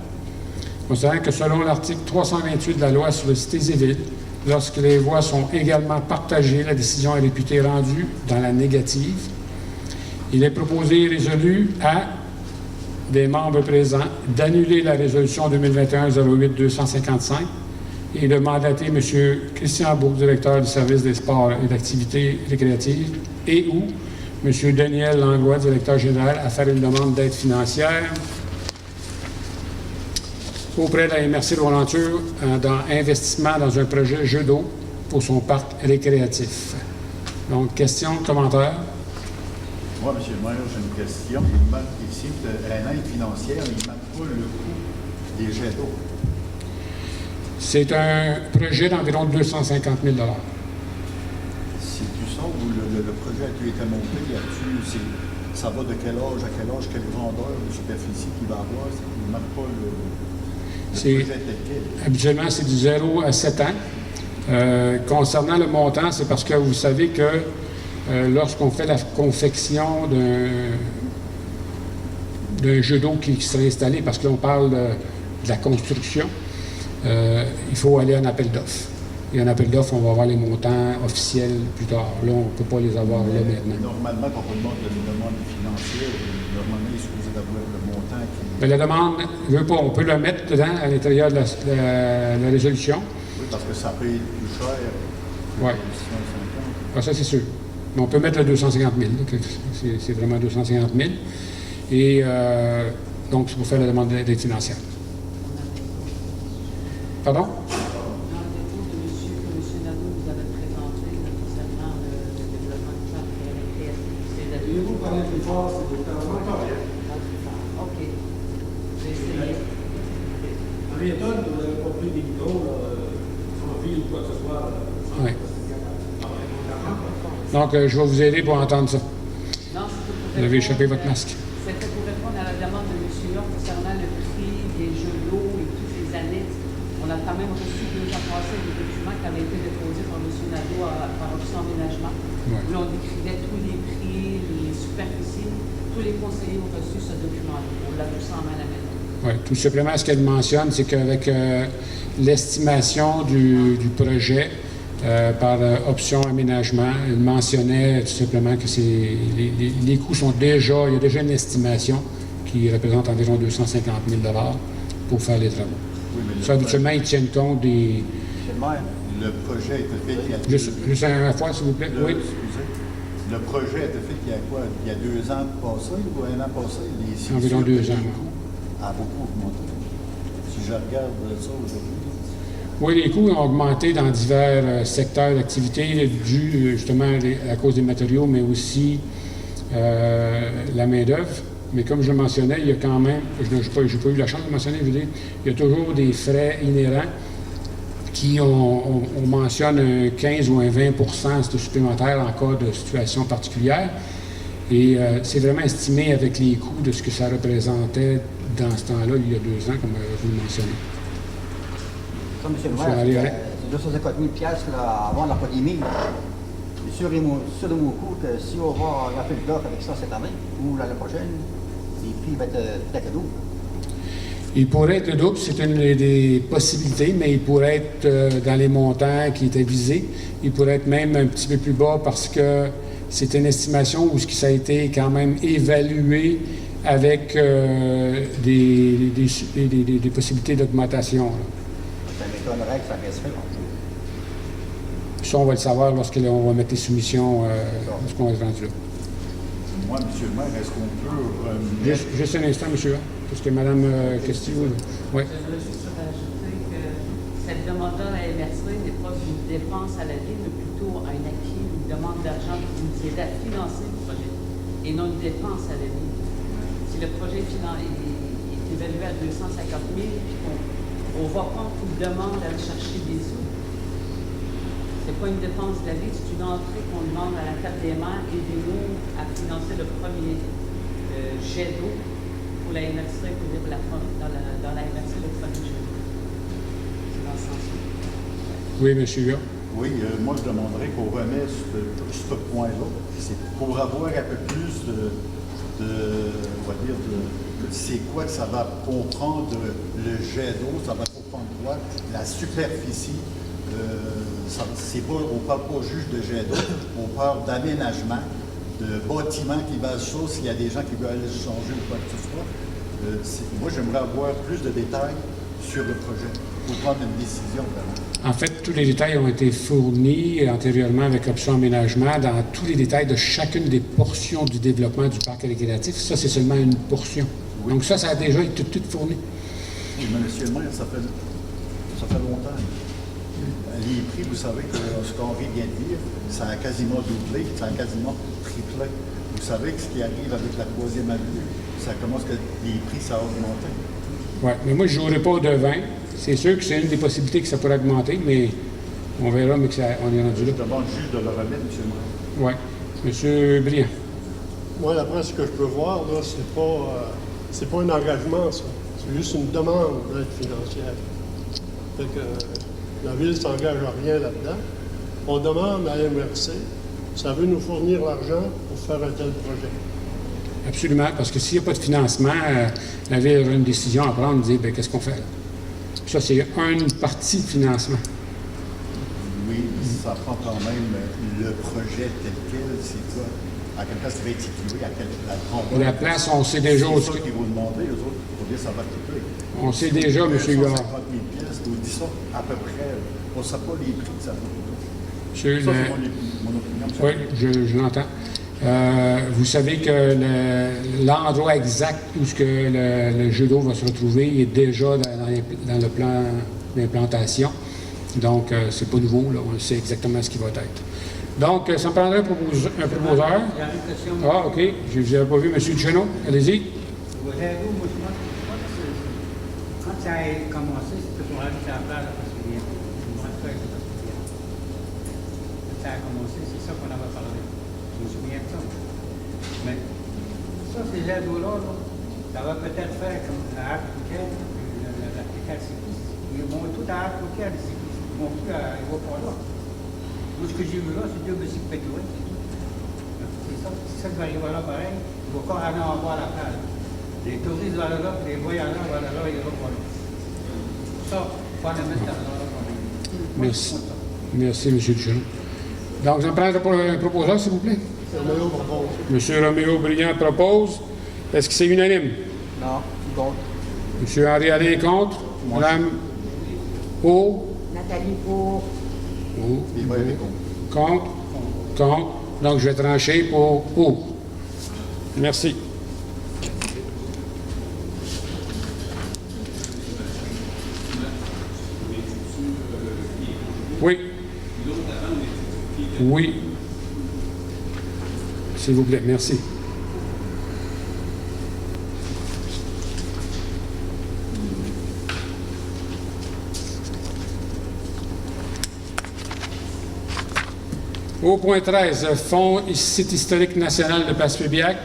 considérant que selon l'article 328 de la loi sur le cité civile, lorsque les voix sont également partagées, la décision est réputée rendue dans la négative. Il est proposé et résolu à des membres présents d'annuler la résolution 2021-08-255 et de mandater M. Christian Bourg, directeur du service des sports et d'activités récréatives, et ou M. Daniel Langlois, directeur général, à faire une demande d'aide financière auprès de la MRC de Bonaventure dans investissement dans un projet jeu d'eau pour son parc récréatif. Donc, questions, commentaires? Moi, M. le maire, j'ai une question. Il marque ici qu'un aide financière, il ne marque pas le coût des jets d'eau. C'est un projet d'environ 250 000 $. C'est-tu ça où le projet a-t-il été monté? Ça va de quel âge à quel âge, quelle grandeur de superficie qu'il va avoir? Il ne marque pas le projet tel quel. Habituellement, c'est du 0 à 7 ans. Concernant le montant, c'est parce que vous savez que lorsqu'on fait la confection d'un jeu d'eau qui serait installé, parce que là, on parle de la construction, il faut aller en appel d'offres. Et en appel d'offres, on va avoir les montants officiels plus tard. Là, on ne peut pas les avoir là maintenant. Normalement, quand on demande une demande financière, normalement, il est supposé d'avoir le montant qui... Mais la demande, on peut le mettre dedans à l'intérieur de la résolution. Oui, parce que ça peut être plus cher. Oui. Ça, c'est sûr. Mais on peut mettre le 250 000. C'est vraiment 250 000. Et donc, c'est pour faire la demande d'aide financière. Pardon? Dans le dépôt de M. Nadeau nous avait présenté concernant le développement du parc récréatif. Pouvez-vous parler plus fort, s'il vous plaît? On n'entend rien. OK. J'ai essayé. Henrietta, vous n'avez pas pris des micros, sans fil ou quoi que ce soit. Oui. Donc, je vais vous aider pour entendre ça. Non, c'était pour Vous avez échappé votre masque. C'était pour répondre à la demande de M. York concernant le prix des jeux d'eau et toutes les annexes. On a quand même reçu 2 ans passés des documents qui avaient été déposés par M. Nadeau par Option Aménagement. Ouais. Où l'on décrivait tous les prix, les superficies. Tous les conseillers ont reçu ce document-là. On l'a tous en main à la maison. Oui, tout simplement, ce qu'elle mentionne, c'est qu'avec l'estimation du projet par Option Aménagement, elle mentionnait tout simplement que les coûts sont déjà, il y a déjà une estimation qui représente environ 250 000 $ pour faire les travaux. Oui, mais Ça, habituellement, ils tiennent compte des... C'est le maire. le projet a été fait il y a Juste à la fois, s'il vous plaît. Oui. Excusez. Le projet a été fait il y a quoi? Il y a 2 ans passés ou 1 an passé? Les Environ 2 ans. a beaucoup augmenté. Si je regarde ça aujourd'hui. Oui, les coûts ont augmenté dans divers secteurs d'activité, dû justement à cause des matériaux, mais aussi la main-d'œuvre. Mais comme je le mentionnais, il y a quand même, je n'ai pas eu la chance de mentionner, je veux dire, il y a toujours des frais inhérents qui on mentionne un 15 ou un 20 % supplémentaire en cas de situation particulière. Et c'est vraiment estimé avec les coûts de ce que ça représentait dans ce temps-là, il y a 2 ans, comme vous le mentionnez. Ça, monsieur le maire, c'est 250 000 là, avant la pandémie. C'est sûr de mon coup que si on va en appel d'offres avec ça cette année ou l'année prochaine, les prix vont être peut-être double. Il pourrait être double, c'est une des possibilités, mais il pourrait être dans les montants qui étaient visés. Il pourrait être même un petit peu plus bas parce que c'est une estimation où ça a été quand même évalué avec des possibilités d'augmentation. Ça m'étonnerait que ça reste fait. Ça, on va le savoir lorsqu'on va mettre les soumissions, lorsqu'on va être rendu là. Moi, monsieur le maire, est-ce qu'on peut... Juste un instant, monsieur, parce que Mme Castillo... Oui. Je voudrais juste rajouter que cette demande-là à la MRC n'est pas une dépense à la ville, mais plutôt un acquis, une demande d'argent pour nous aider à financer le projet, et non une dépense à la ville. Si le projet est évalué à 250 000, puis on ne va pas une demande à aller chercher des sous, c'est pas une dépense de la ville, c'est une entrée qu'on demande à la table des maires, aidez-nous à financer le premier jet d'eau pour la MRC, pour dire dans la MRC, le premier jet d'eau. C'est dans ce sens-là. Oui, monsieur. Oui, moi, je demanderais qu'on remette ce point-là. C'est pour avoir un peu plus on va dire, c'est quoi que ça va comprendre le jet d'eau, ça va comprendre quoi, la superficie. On ne parle pas juste de jet d'eau, on parle d'aménagement, de bâtiments qui valent ça, s'il y a des gens qui veulent aller changer ou quoi que ce soit. Moi, j'aimerais avoir plus de détails sur le projet pour prendre une décision vraiment. En fait, tous les détails ont été fournis antérieurement avec Option Aménagement dans tous les détails de chacune des portions du développement du parc récréatif. Ça, c'est seulement une portion. Oui. Donc ça a déjà été tout fourni. Oui, mais monsieur le maire, ça fait longtemps. Les prix, vous savez que ce qu'Henri vient de dire, ça a quasiment doublé, ça a quasiment triplé. Vous savez que ce qui arrive avec la 3e avenue, ça commence que les prix, ça a augmenté. Oui, mais moi, je ne jouerai pas au devin. C'est sûr que c'est une des possibilités que ça pourrait augmenter, mais on verra, mais on est rendu là. Je demande juste de le remettre, monsieur le maire. Oui. Monsieur Briand. Moi, d'après ce que je peux voir, là, c'est pas un engagement, ça. C'est juste une demande d'aide financière. Fait que la Ville ne s'engage à rien là-dedans. On demande à MRC, ça veut nous fournir l'argent pour faire un tel projet. Absolument, parce que s'il n'y a pas de financement, la Ville aura une décision à prendre, dire, bien, qu'est-ce qu'on fait là? Ça, c'est une partie de financement. Oui, ça prend quand même le projet tel quel, c'est quoi? À quelle place il va être situé, à quelle La place, on sait déjà où... C'est ça qu'ils vont demander, eux autres, combien ça va coûter. On sait déjà, M. Huard. 150 000 pièces, ou 10 à peu près. On ne sait pas les prix que ça va coûter. Monsieur Ça, le- c'est mon opinion. Oui, je l'entends. Vous savez que l'endroit exact où ce que le jeu d'eau va se retrouver est déjà dans le plan d'implantation. Donc, c'est pas nouveau, là. On sait exactement ce qui va être. Donc, ça me prendrait un proposeur. J'ai une question. Ah, OK. Je ne vous avais pas vu, M. Duchesneau. Allez-y. Quand ça a commencé, c'était pour aller à la plage, parce qu'il y a une grande feuille, quand ça a commencé, c'est ça qu'on avait parlé. Je me souviens de ça. Mais ça, ces aides-là, ça va peut-être faire comme la halte routière, la cycliste. Ils vont tout à la halte routière, les cyclistes. Ils vont plus à l'aéroport là. Moi, ce que j'ai vu là, c'est 2 bicycles pétroliers, c'est tout. C'est ça qui va arriver là pareil. Il va encore aller en bas à la plage. Les touristes vont aller là, puis les voyageurs vont aller là, ils vont pas là. Ça, il faut le mettre dans le Merci. Merci, M. Duchesneau. Donc, je me prends pour un proposeur, s'il vous plaît. Roméo propose. M. Roméo Brillant propose. Est-ce que c'est unanime? Non, je contre. M. Henri Alain est contre. Madame O. Nathalie pour. O. Il va y aller contre. Contre. Contre. Donc, je vais trancher pour O. Merci. Oui. Oui. S'il vous plaît, merci. Au point 13, Fonds Site historique national de Passepébiac.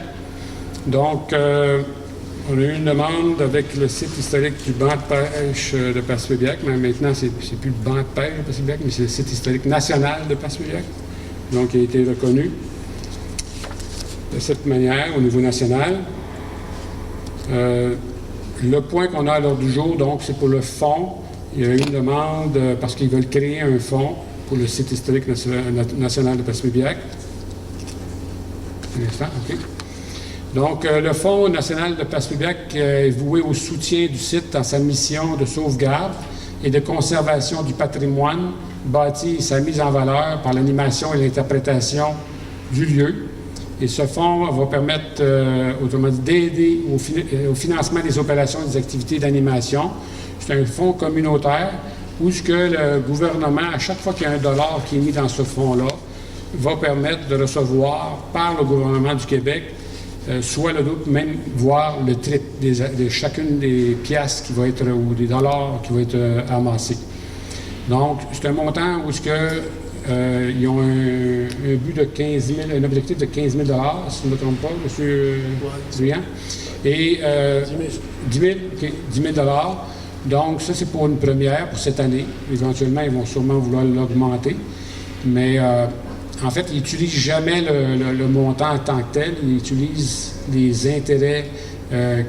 Donc, on a eu une demande avec le site historique du banc de pêche de Passepébiac, mais maintenant, c'est plus le banc de pêche de Passepébiac, mais c'est le site historique national de Passepébiac, donc il a été reconnu de cette manière au niveau national. Le point qu'on a à l'ordre du jour, donc, c'est pour le fonds. Il y a eu une demande parce qu'ils veulent créer un fonds pour le site historique national de Passepébiac. Un instant, OK. Donc, le Fonds national de Passepébiac est voué au soutien du site dans sa mission de sauvegarde et de conservation du patrimoine bâti et sa mise en valeur par l'animation et l'interprétation du lieu. Et ce fonds va permettre, autrement dit, d'aider au financement des opérations et des activités d'animation. C'est un fonds communautaire où ce que le gouvernement, à chaque fois qu'il y a $1 qui est mis dans ce fonds-là, va permettre de recevoir par le gouvernement du Québec soit le double, même voire le triple de chacune des piastres qui va être, ou des dollars qui vont être amassés. Donc, c'est un montant où ils ont un but de 15 000, un objectif de 15 000 si je ne me trompe pas, M. Briand. Et 10 000 Donc, ça, c'est pour une première, pour cette année. Éventuellement, ils vont sûrement vouloir l'augmenter. Mais en fait, ils n'utilisent jamais le montant en tant que tel. Ils utilisent les intérêts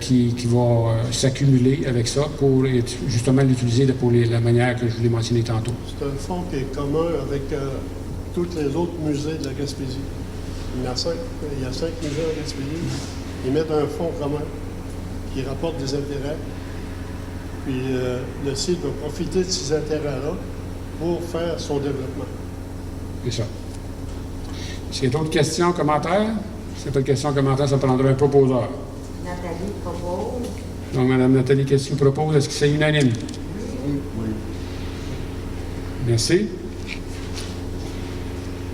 qui vont s'accumuler avec ça pour justement l'utiliser pour la manière que je vous ai mentionné tantôt. C'est un fonds qui est commun avec tous les autres musées de la Gaspésie. Il y a 5 musées en Gaspésie. Ils mettent un fonds commun qui rapporte des intérêts. Puis le site va profiter de ces intérêts-là pour faire son développement. C'est ça. S'il y a d'autres questions, commentaires? S'il n'y a pas de questions, commentaires, ça prendra un proposeur. Nathalie propose. Donc, Mme Nathalie, qu'est-ce que tu proposes? Est-ce que c'est unanime? Oui. Merci.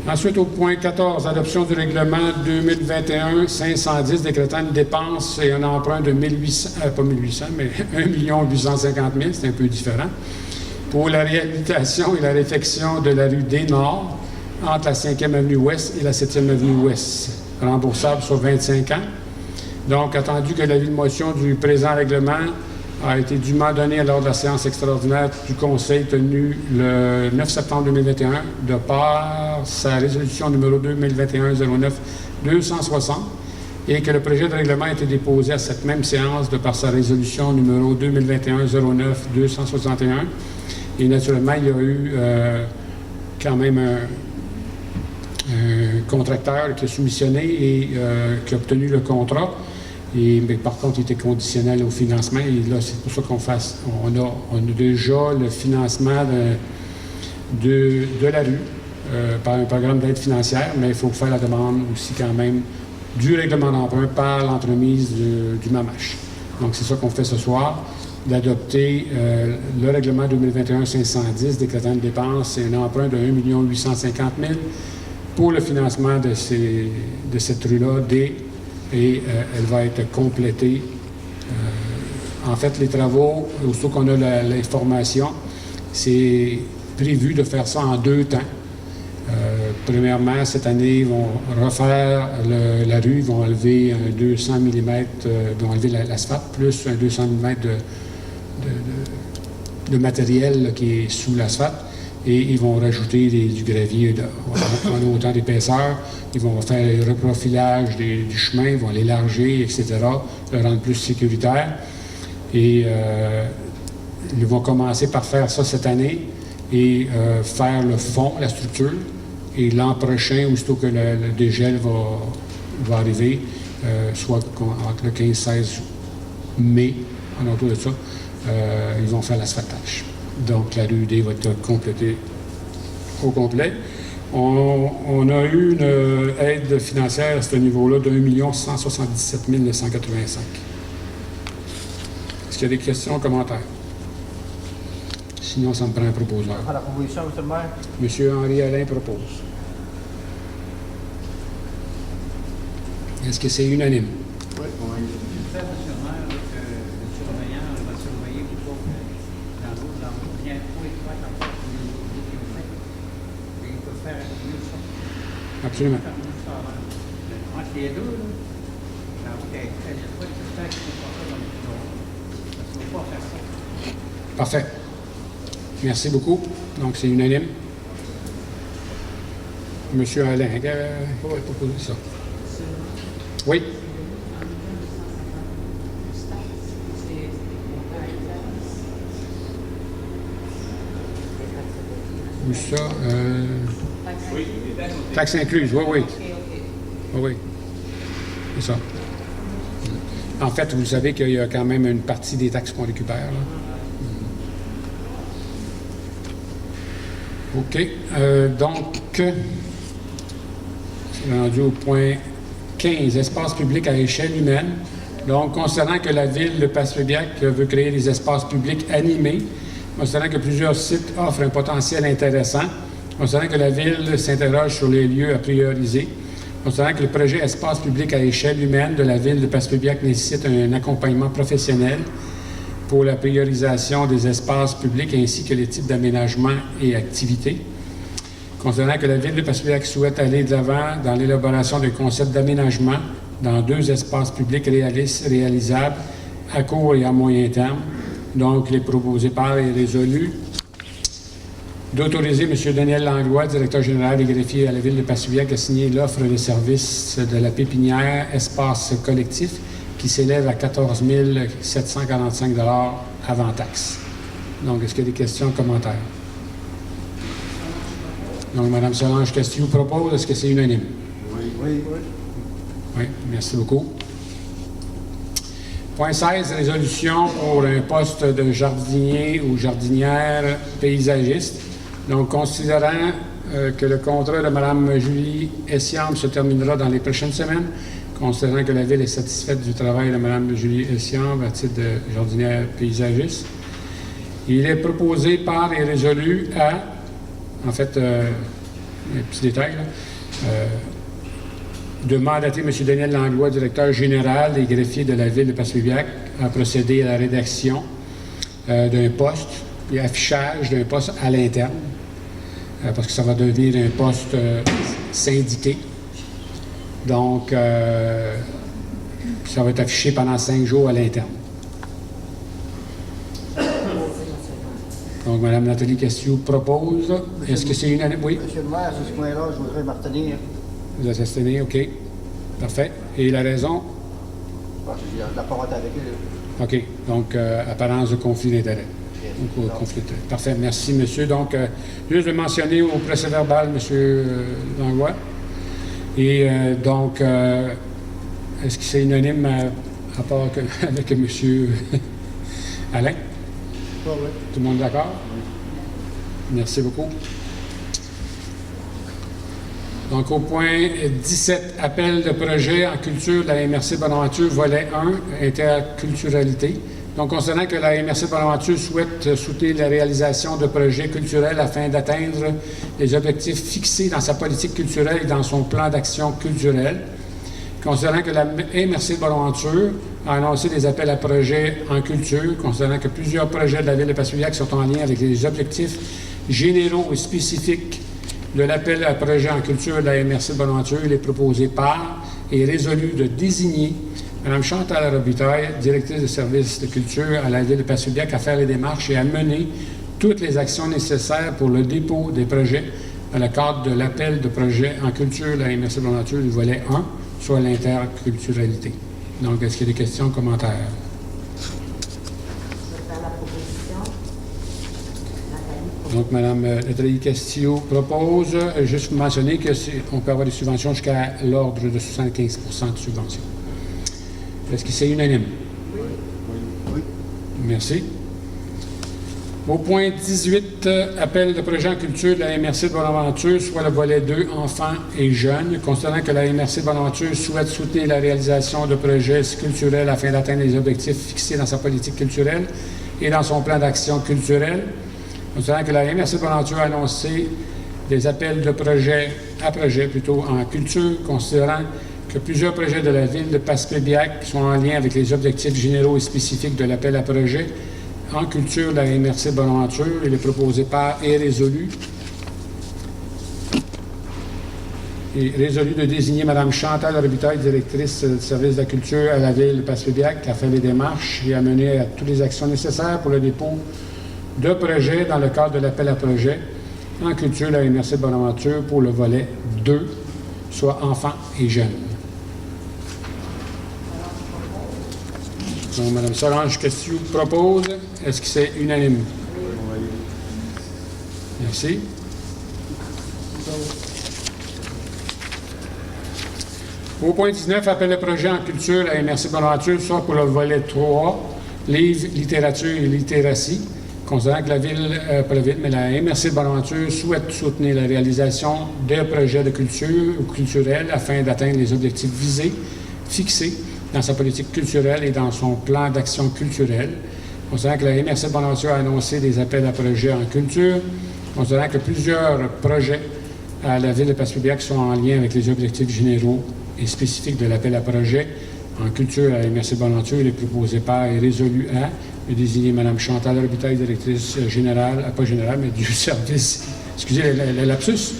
Ensuite, au point 14, adoption du règlement 2021-510 décrétant une dépense et un emprunt de 1 850 000, c'est un peu différent, pour la réhabilitation et la réfection de la rue des Nord entre la 5e avenue Ouest et la 7e avenue Ouest, remboursable sur 25 ans. Donc, attendu que l'avis de motion du présent règlement a été dûment donné lors de la séance extraordinaire du Conseil tenue le 9 septembre 2021 de par sa résolution numéro 2021-09-260 et que le projet de règlement a été déposé à cette même séance de par sa résolution numéro 2021-09-261. Et naturellement, il y a eu quand même un contracteur qui a soumissionné et qui a obtenu le contrat. Mais par contre, il était conditionnel au financement. Et là, c'est pour ça on a déjà le financement de la rue par un programme d'aide financière, mais il faut faire la demande aussi quand même du règlement d'emprunt par l'entremise du MAMACH. Donc, c'est ça qu'on fait ce soir, d'adopter le règlement 2021-510 décrétant une dépense et un emprunt de 1 850 000 pour le financement de cette rue-là, et elle va être complétée. En fait, les travaux, aussitôt qu'on a l'information, c'est prévu de faire ça en 2 temps. Premièrement, cette année, ils vont refaire la rue, ils vont enlever un 200 mm, ils vont enlever l'asphalte, plus un 200 mm de matériel là, qui est sous l'asphalte, et ils vont rajouter du gravier en autant d'épaisseur. Ils vont faire le reprofilage du chemin, ils vont l'élargir, etc., le rendre plus sécuritaire. Et ils vont commencer par faire ça cette année et faire le fond, la structure. Et l'an prochain, aussitôt que le dégel va arriver, soit entre le 15-16 mai, en autour de ça, ils vont faire l'asphaltage. Donc, la rue D va être complétée au complet. On a eu une aide financière à ce niveau-là d'1 177 985. Est-ce qu'il y a des questions ou commentaires? Sinon, ça me prend un proposeur. À la proposition, M. le maire. M. Henri-Alain propose. Est-ce que c'est unanime? Oui. J'espère, M. le maire, que le surveillant va surveiller pour que dans l'eau bien trop étroite en fait, il peut faire mieux ça. Absolument. Entre les deux, la route est très étroite, j'espère qu'ils ne font pas ça dans le bureau. Parce qu'il ne faut pas faire ça. Parfait. Merci beaucoup. Donc, c'est unanime. Monsieur Alain, on va proposer ça. Oui. Où ça? Taxes incluses, oui, oui. Oui, oui. C'est ça. En fait, vous savez qu'il y a quand même une partie des taxes qu'on récupère, là. OK. Donc, c'est rendu au point 15, espaces publics à échelle humaine. Donc, considérant que la ville de Passepébiac veut créer des espaces publics animés, considérant que plusieurs sites offrent un potentiel intéressant, considérant que la ville s'interroge sur les lieux à prioriser, considérant que le projet espace public à échelle humaine de la ville de Passepébiac nécessite un accompagnement professionnel pour la priorisation des espaces publics ainsi que les types d'aménagement et activités. Considérant que la ville de Passepébiac souhaite aller de l'avant dans l'élaboration d'un concept d'aménagement dans 2 espaces publics réalisables à court et à moyen terme, donc les proposés par et résolus, d'autoriser M. Daniel Langlois, directeur général des greffiers à la ville de Passepébiac, à signer l'offre de service de la pépinière espace collectif qui s'élève à 14 745 $ avant taxe. Donc, est-ce qu'il y a des questions, commentaires? Donc, Mme Solange Castillo propose, est-ce que c'est unanime? Oui. Oui, merci beaucoup. Point 16, résolution pour un poste de jardinier ou jardinière paysagiste. Donc, considérant que le contrat de Mme Julie Essiam se terminera dans les prochaines semaines, considérant que la Ville est satisfaite du travail de Mme Julie Essiam à titre de jardinière paysagiste, il est proposé par et résolu à, en fait, un petit détail, là, de mandater M. Daniel Langlois, directeur général des greffiers de la Ville de Passepébiac, à procéder à la rédaction d'un poste et affichage d'un poste à l'interne, parce que ça va devenir un poste syndiqué. Donc, ça va être affiché pendant 5 jours à l'interne. Donc, Mme Nathalie Castillo propose. Est-ce que c'est unanime? Oui. Monsieur le maire, sur ce point-là, je voudrais m'abstenir. Vous êtes abstenu, OK. Parfait. Et la raison? Parce que j'ai de la pauvreté avec eux. OK. Donc, apparence de conflit d'intérêt. Conflit d'intérêt. Parfait. Merci, monsieur. Donc, juste de mentionner au procès-verbal, monsieur Langlois. Et donc, est-ce que c'est unanime à part avec monsieur Alain? Oui. Tout le monde d'accord? Oui. Merci beaucoup. Donc, au point 17, appel de projet en culture de la MRC Bonaventure, volet 1, interculturalité. Donc, considérant que la MRC Bonaventure souhaite soutenir la réalisation de projets culturels afin d'atteindre les objectifs fixés dans sa politique culturelle et dans son plan d'action culturel. Considérant que la MRC Bonaventure a annoncé des appels à projets en culture, considérant que plusieurs projets de la Ville de Passepébiac sont en lien avec les objectifs généraux et spécifiques de l'appel à projet en culture de la MRC Bonaventure, il est proposé par et résolu de désigner Mme Chantal Robitaille, directrice de service de culture à la Ville de Passepébiac, à faire les démarches et à mener toutes les actions nécessaires pour le dépôt des projets dans le cadre de l'appel de projet en culture de la MRC Bonaventure du volet 1, soit l'interculturalité. Donc, est-ce qu'il y a des questions, commentaires? Donc, Mme Nathalie Castillo propose, juste mentionner qu'on peut avoir des subventions jusqu'à l'ordre de 75% de subventions. Est-ce que c'est unanime? Oui. Merci. Au point 18, appel de projet en culture de la MRC de Bonaventure, soit le volet 2, enfants et jeunes. Considérant que la MRC de Bonaventure souhaite soutenir la réalisation de projets culturels afin d'atteindre les objectifs fixés dans sa politique culturelle et dans son plan d'action culturelle. Considérant que la MRC de Bonaventure a annoncé des appels de projets en culture, considérant que plusieurs projets de la Ville de Passepébiac sont en lien avec les objectifs généraux et spécifiques de l'appel à projet en culture de la MRC Bonaventure. Il est proposé par et résolu de désigner Mme Chantal Robitaille, directrice du service de la culture à la Ville de Passepébiac, à faire les démarches et à mener à toutes les actions nécessaires pour le dépôt de projets dans le cadre de l'appel à projet en culture de la MRC Bonaventure pour le volet 2, soit enfants et jeunes. Donc, Mme Solange Castillo propose. Est-ce que c'est unanime? Oui. Merci. Au point 19, appel de projet en culture à la MRC Bonaventure, soit pour le volet 3, livres, littérature et littératie. Considérant que la Ville, pas la Ville, mais la MRC Bonaventure souhaite soutenir la réalisation de projets de culture ou culturels afin d'atteindre les objectifs fixés dans sa politique culturelle et dans son plan d'action culturelle. Considérant que la MRC Bonaventure a annoncé des appels à projets en culture, considérant que plusieurs projets à la Ville de Passepébiac sont en lien avec les objectifs généraux et spécifiques de l'appel à projet en culture à la MRC Bonaventure, il est proposé par et résolu à de désigner Mme Chantal Robitaille, directrice générale, pas générale, mais du service, excusez le lapsus,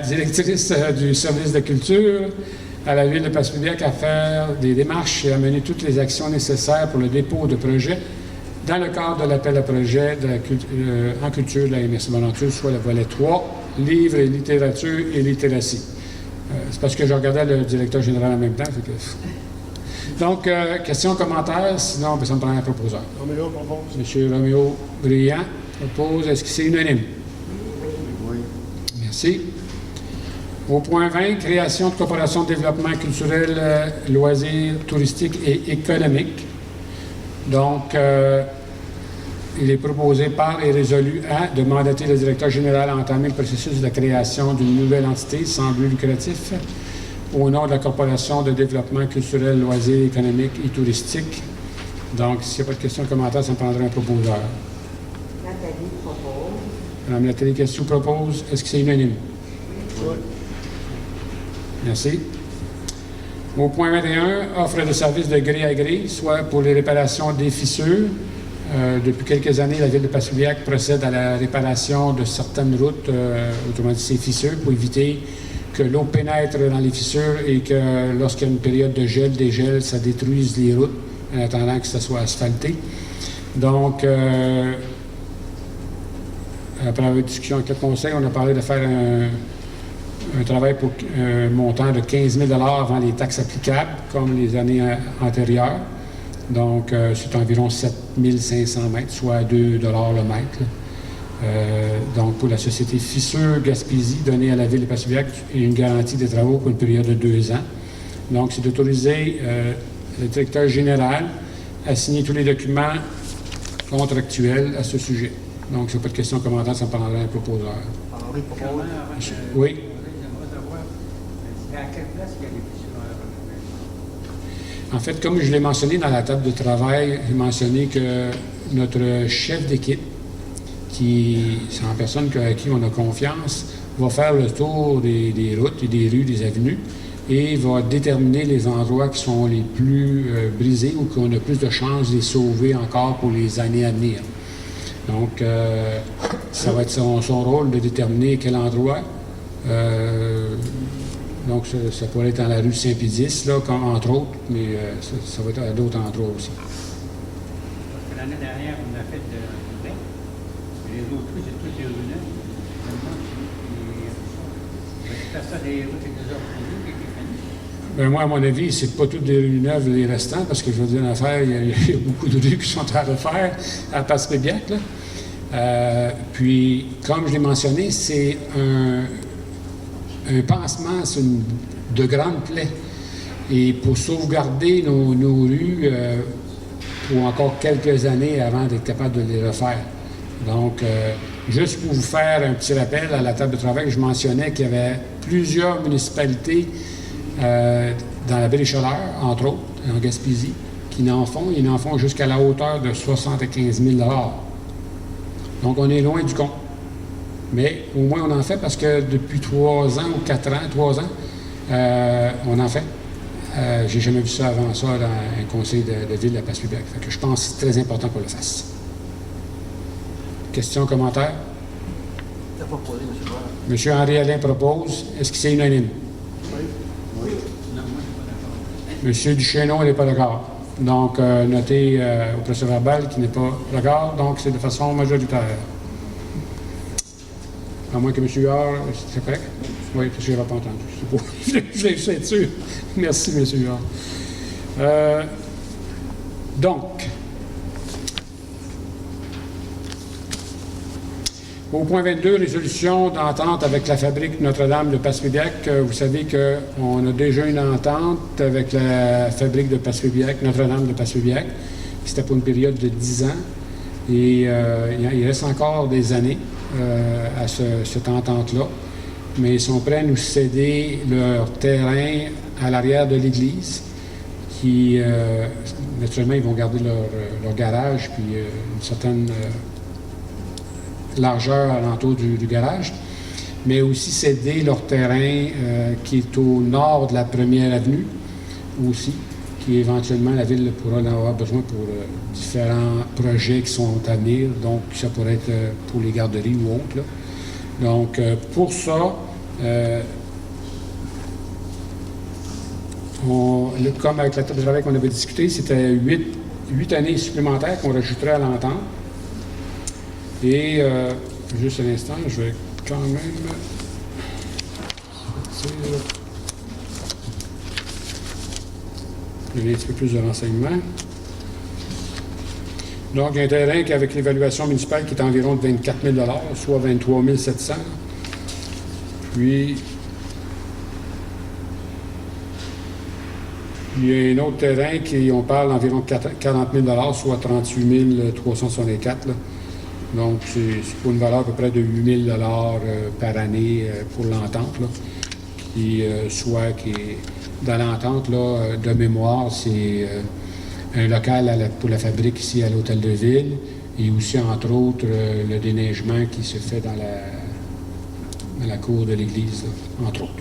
directrice du service de culture à la Ville de Passepébiac, à faire des démarches et à mener toutes les actions nécessaires pour le dépôt de projets dans le cadre de l'appel à projet en culture de la MRC Bonaventure, soit le volet 3, livres et littérature et littératie. C'est parce que je regardais le directeur général en même temps. Donc, questions, commentaires, sinon ça me prend un proposeur. Roméo propose. M. Roméo Brillant propose. Est-ce que c'est unanime? Oui. Merci. Au point 20, création de coopération de développement culturel, loisirs, touristique et économique. Donc, il est proposé par et résolu à de mandater le directeur général à entamer le processus de création d'une nouvelle entité sans but lucratif au nom de la Corporation de développement culturel, loisirs, économique et touristique. Donc, s'il n'y a pas de questions, commentaires, ça me prendrait un proposeur. Nathalie propose. Mme Nathalie Castillo propose. Est-ce que c'est unanime? Oui. Merci. Au point 21, offre de services de gré à gré, soit pour les réparations des fissures. Depuis quelques années, la Ville de Passepébiac procède à la réparation de certaines routes, autrement dit ces fissures, pour éviter que l'eau pénètre dans les fissures et que lorsqu'il y a une période de gel, dégel, ça détruise les routes en attendant que ça soit asphalté. Donc, après avoir discussion avec le conseil, on a parlé de faire un travail pour un montant de 15 000 avant les taxes applicables, comme les années antérieures. Donc, c'est environ 7 500 mètres, soit 2 $ le mètre. Donc, pour la société Fissure Gaspésie, donnée à la Ville de Passepébiac, et une garantie des travaux pour une période de 2 ans. Donc, c'est d'autoriser le directeur général à signer tous les documents contractuels à ce sujet. Donc, c'est pas de question commentaire, ça me prendrait un proposeur. Oui. À quelle place il y a des fissures? En fait, comme je l'ai mentionné dans la table de travail, j'ai mentionné que notre chef d'équipe, qui c'est en personne à qui on a confiance, va faire le tour des routes et des rues, des avenues, et va déterminer les endroits qui sont les plus brisés ou qu'on a plus de chances de les sauver encore pour les années à venir. Donc, ça va être son rôle de déterminer quel endroit. Donc, ça pourrait être dans la rue Saint-Pédis, là, entre autres, mais ça va être à d'autres endroits aussi. Parce que l'année dernière, on a fait de vrai. Les autres rues, c'est toutes les rues neuves. C'est ça des routes avec des ordres qui étaient finis. Ben moi, à mon avis, c'est pas toutes des rues neuves les restants, parce que je veux dire, en affaire, il y a beaucoup de rues qui sont à refaire à Passepébiac, là. Puis, comme je l'ai mentionné, c'est un pansement sur de grandes plaies. Et pour sauvegarder nos rues pour encore quelques années avant d'être capable de les refaire. Donc, juste pour vous faire un petit rappel à la table de travail, je mentionnais qu'il y avait plusieurs municipalités dans la baie des Chaleurs, entre autres, en Gaspésie, qui en font. Ils en font jusqu'à la hauteur de 75 000 $. Donc, on est loin du compte. Mais au moins, on en fait parce que depuis 3 ans ou 4 ans, on en fait. J'ai jamais vu ça avant ça dans un conseil de ville à Passepébiac. Fait que je pense que c'est très important qu'on le fasse. Questions, commentaires? C'est proposé, M. Bois. M. Henri-Alain propose. Est-ce que c'est unanime? Oui. Oui. Non, moi, je suis pas d'accord. M. Duchesneau n'est pas d'accord. Donc, notez au procès-verbal qu'il n'est pas d'accord. Donc, c'est de façon majoritaire. À moins que M. Huard, c'est correct? Oui, parce que je n'ai pas entendu. Je vais être sûr. Merci, M. Huard. Donc, au point 22, résolution d'entente avec la fabrique Notre-Dame de Passepébiac. Vous savez qu'on a déjà une entente avec la fabrique de Passepébiac, Notre-Dame de Passepébiac. C'était pour une période de 10 ans. Et il reste encore des années à cette entente-là. Mais ils sont prêts à nous céder leur terrain à l'arrière de l'église, qui, naturellement, ils vont garder leur garage, puis une certaine largeur alentour du garage, mais aussi céder leur terrain qui est au nord de la 1er avenue, aussi, qui éventuellement la ville pourra en avoir besoin pour différents projets qui sont à venir, donc ça pourrait être pour les garderies ou autres, là. Donc, pour ça, comme avec la table de travail qu'on avait discuté, c'était 8 années supplémentaires qu'on rajouterait à l'entente. Et, juste un instant, je vais quand même donner un petit peu plus de renseignements. Donc, un terrain qui, avec l'évaluation municipale, qui est environ de 24 000 $, soit 23 700 $. Puis, il y a un autre terrain qui, on parle d'environ 40 000 $, soit 38 364 $. Donc, c'est pour une valeur à peu près de 8 000 $ par année pour l'entente, là. Qui, soit qui est dans l'entente, là, de mémoire, c'est un local pour la fabrique ici à l'Hôtel de Ville, et aussi, entre autres, le déneigement qui se fait dans la cour de l'église, là, entre autres.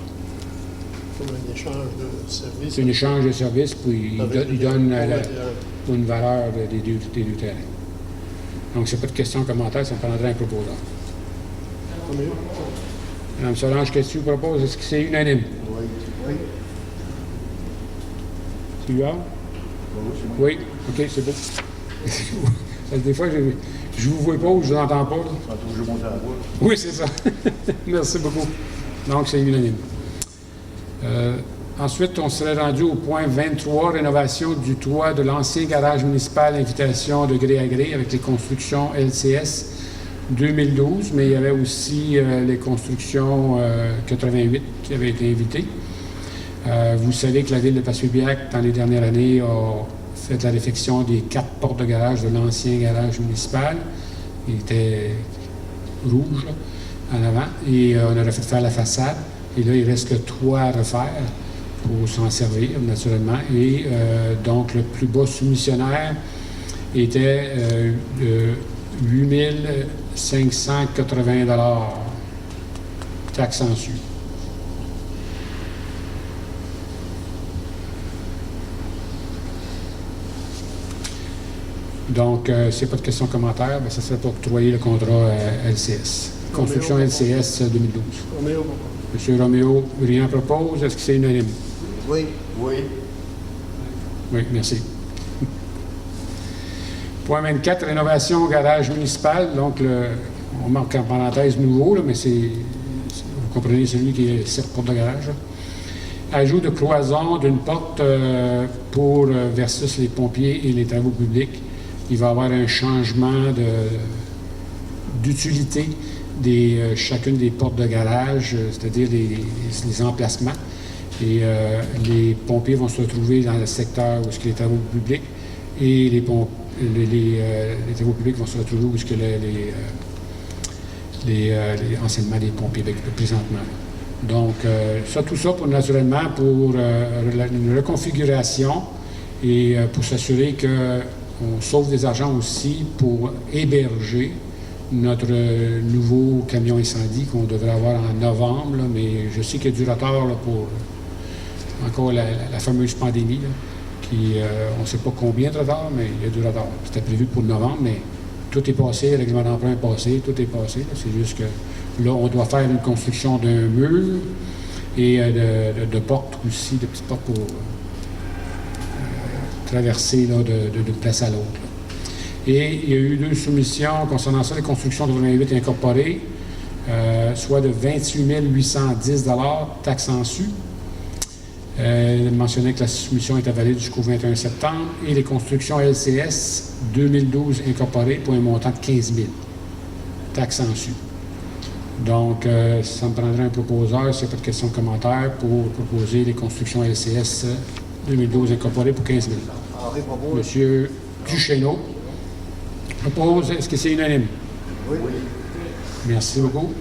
Comme un échange de services. C'est un échange de services, puis il donne pour une valeur des deux terrains. Donc, c'est pas de question commentaire, ça me prendrait un proposeur. Mme Solange, qu'est-ce que tu proposes? Est-ce que c'est unanime? Oui. Tu y as? Oui. OK, c'est beau. Des fois, je vous vois pas ou je vous entends pas, là. Je monte à la voie. Oui, c'est ça. Merci beaucoup. Donc, c'est unanime. Ensuite, on serait rendu au point 23, rénovation du toit de l'ancien garage municipal, invitation de gré à gré avec les constructions LCS 2012, mais il y avait aussi les constructions 88 qui avaient été invitées. Vous savez que la ville de Passepébiac, dans les dernières années, a fait la réfection des 4 portes de garage de l'ancien garage municipal. Il était rouge là, en avant, et on aurait fait faire la façade. Et là, il reste le toit à refaire pour s'en servir, naturellement. Et donc, le plus bas soumissionnaire était 8 580 $, taxes en su. Donc, s'il n'y a pas de questions commentaires, bien, ça serait pour octroyer le contrat LCS. Construction LCS 2012. Roméo. Monsieur Roméo, rien propose. Est-ce que c'est unanime? Oui. Oui. Oui, merci. Point 24, rénovation garage municipal. Donc, on marque en parenthèse nouveau, là, mais vous comprenez celui qui est 7 portes de garage. Là. Ajout de cloison d'une porte pour versus les pompiers et les travaux publics. Il va y avoir un changement d'utilité de chacune des portes de garage, c'est-à-dire les emplacements. Et les pompiers vont se retrouver dans le secteur où est-ce que les travaux publics et les travaux publics vont se retrouver où est-ce que les enseignements des pompiers présentement. Donc, tout ça naturellement pour une reconfiguration et pour s'assurer qu'on sauve des argents aussi pour héberger notre nouveau camion incendie qu'on devrait avoir en novembre, là, mais je sais qu'il y a du retard là, pour encore la fameuse pandémie, là, qui, on ne sait pas combien de retard, mais il y a du retard. C'était prévu pour novembre, mais tout est passé, le règlement d'emprunt est passé, tout est passé. C'est juste que là, on doit faire une construction d'un mur et de portes aussi, de petites portes pour traverser là, de place à l'autre. Et il y a eu 2 soumissions concernant ça, les constructions de 88 incorporées, soit de 28 810 $, taxes en su. Il mentionnait que la soumission était valide jusqu'au 21 septembre. Et les constructions LCS 2012 incorporées pour un montant de 15 000 $, taxes en su. Donc, ça me prendrait un proposeur, s'il n'y a pas de questions de commentaires, pour proposer les constructions LCS 2012 incorporées pour 15 000 $. Monsieur Duchesneau propose. Est-ce que c'est unanime? Oui. Merci beaucoup.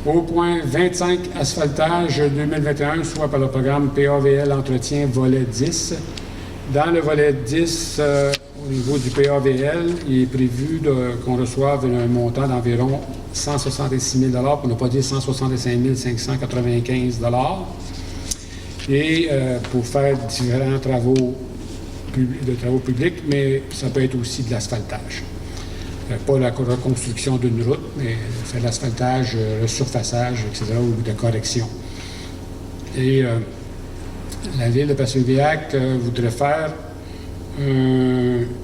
Au point 25, asphaltage 2021, soit par le programme PAVL Entretien volet 10. Dans le volet 10, au niveau du PAVL, il est prévu qu'on reçoive un montant d'environ 166 000 $, pour ne pas dire 165 595 $. Et pour faire différents travaux publics, mais ça peut être aussi de l'asphaltage. Pas la reconstruction d'une route, mais faire de l'asphaltage, le surfaçage, etc., ou de correction. Et la ville de Passepébiac voudrait faire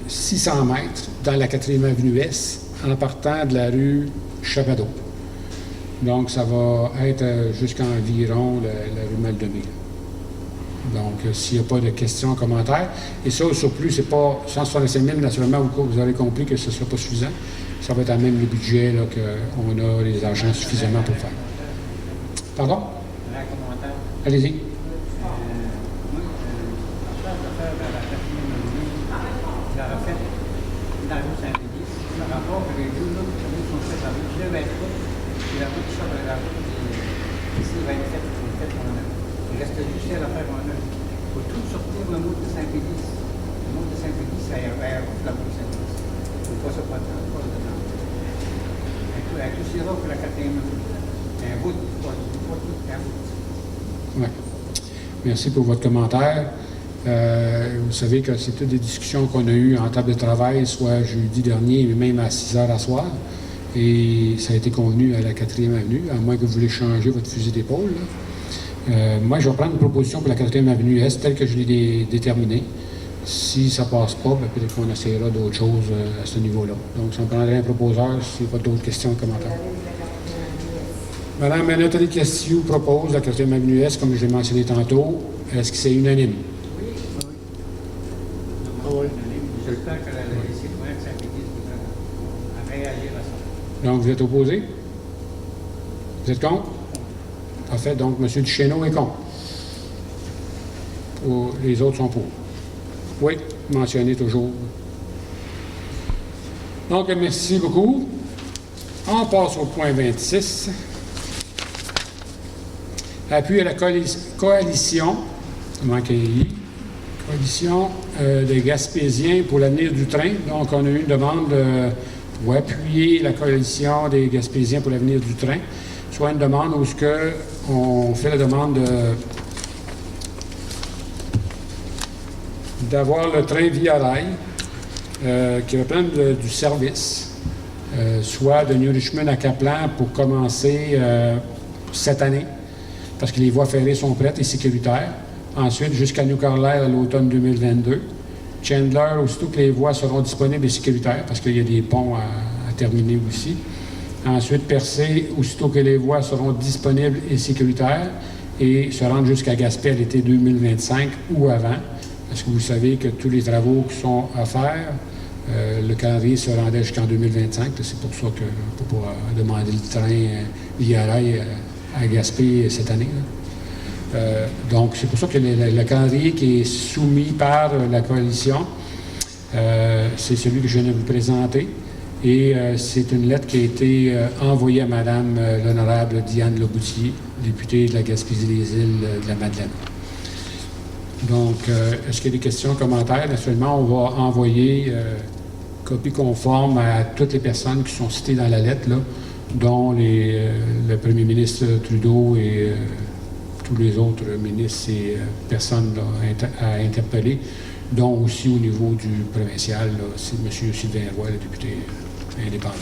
600 mètres dans la 4e avenue Est, en partant de la rue Chapadot. Donc, ça va être jusqu'à environ la rue Maldonné. Donc, s'il n'y a pas de questions, commentaires. Et ça, au surplus, c'est pas 165 000, naturellement, vous avez compris que ce ne sera pas suffisant. Ça va être à même le budget qu'on a les argents suffisamment pour faire. Pardon? Un commentaire. Allez-y. Moi, en charge de faire la 4e avenue, la refaite dans la rue Saint-Denis, par rapport que les deux autres communes sont faites dans la rue 23, et la route qui sort de la route, ici, va être faite, il reste juste à la faire en œuvre. Il faut tout sortir le mot de Saint-Denis. Le mot de Saint-Denis, c'est la route de Saint-Denis. Il ne faut pas se prendre dedans. Avec tout ces routes pour la 4e avenue. Un bout, pas tout, un bout. Oui. Merci pour votre commentaire. Vous savez que c'est toutes des discussions qu'on a eues en table de travail, soit jeudi dernier, mais même à 6 heures à soir. Et ça a été convenu à la 4e avenue, à moins que vous voulez changer votre fusil d'épaule. Moi, je vais prendre une proposition pour la 4e avenue Est, telle que je l'ai déterminée. Si ça ne passe pas, peut-être qu'on essaiera d'autres choses à ce niveau-là. Donc, ça me prendrait un proposeur s'il n'y a pas d'autres questions ou commentaires. Madame Nathalie Cassiou propose la 4e avenue Est, comme je l'ai mentionné tantôt. Est-ce que c'est unanime? Ah oui. J'espère que les citoyens de Saint-Pédis vont réagir à ça. Donc, vous êtes opposé? Vous êtes contre? Parfait. Donc, M. Duchesneau est contre. Ou les autres sont pour? Oui, mentionné toujours. Donc, merci beaucoup. On passe au point 26. Appui à la coalition, coalition des Gaspésiens pour l'avenir du train. Donc, on a eu une demande pour appuyer la coalition des Gaspésiens pour l'avenir du train, soit une demande où on fait la demande d'avoir le train Via Rail qui reprenne du service, soit de New Richmond à Kaplan pour commencer cette année, parce que les voies ferrées sont prêtes et sécuritaires. Ensuite, jusqu'à New Carlisle à l'automne 2022. Chandler, aussitôt que les voies seront disponibles et sécuritaires, parce qu'il y a des ponts à terminer aussi. Ensuite, Percé, aussitôt que les voies seront disponibles et sécuritaires, et se rendre jusqu'à Gaspé à l'été 2025 ou avant, parce que vous savez que tous les travaux qui sont à faire, le calendrier se rendait jusqu'en 2025. C'est pour ça qu'on peut pas demander le train Via Rail à Gaspé cette année. Donc, c'est pour ça que le calendrier qui est soumis par la coalition, c'est celui que je viens de vous présenter. Et c'est une lettre qui a été envoyée à Mme l'honorable Diane Leboutier, députée de la Gaspésie-des-Îles de la Madeleine. Donc, est-ce qu'il y a des questions, commentaires? Naturellement, on va envoyer copie conforme à toutes les personnes qui sont citées dans la lettre, là, dont le premier ministre Trudeau et tous les autres ministres et personnes là, à interpeller, dont aussi au niveau du provincial, c'est M. Sylvain Roy, le député indépendant.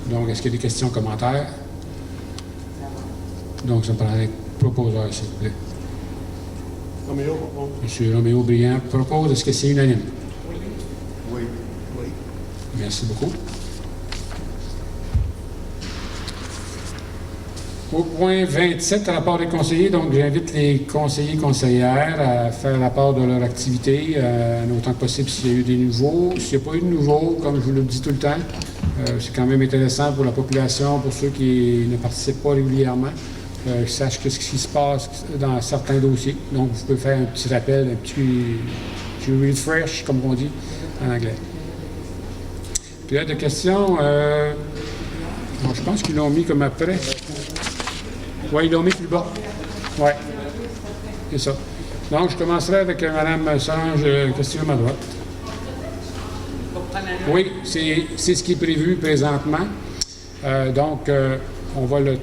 Donc, est-ce qu'il y a des questions, commentaires? Donc, ça me prendrait proposeur, s'il vous plaît. Roméo propose. M. Roméo Briand propose. Est-ce que c'est unanime? Oui. Oui. Merci beaucoup. Au point 27, rapport des conseillers. Donc, j'invite les conseillers et conseillères à faire rapport de leur activité, autant que possible s'il y a eu des nouveaux. S'il n'y a pas eu de nouveaux, comme je vous le dis tout le temps, c'est quand même intéressant pour la population, pour ceux qui ne participent pas régulièrement, qui sachent ce qui se passe dans certains dossiers. Donc, vous pouvez faire un petit rappel, un petit refresh, comme on dit en anglais. Puis là, de questions, bon, je pense qu'ils l'ont mis comme après. Oui, ils l'ont mis plus bas. Oui, c'est ça. Donc, je commencerai avec Mme Solange, question à ma droite. Oui, c'est ce qui est prévu présentement. Donc, on va le...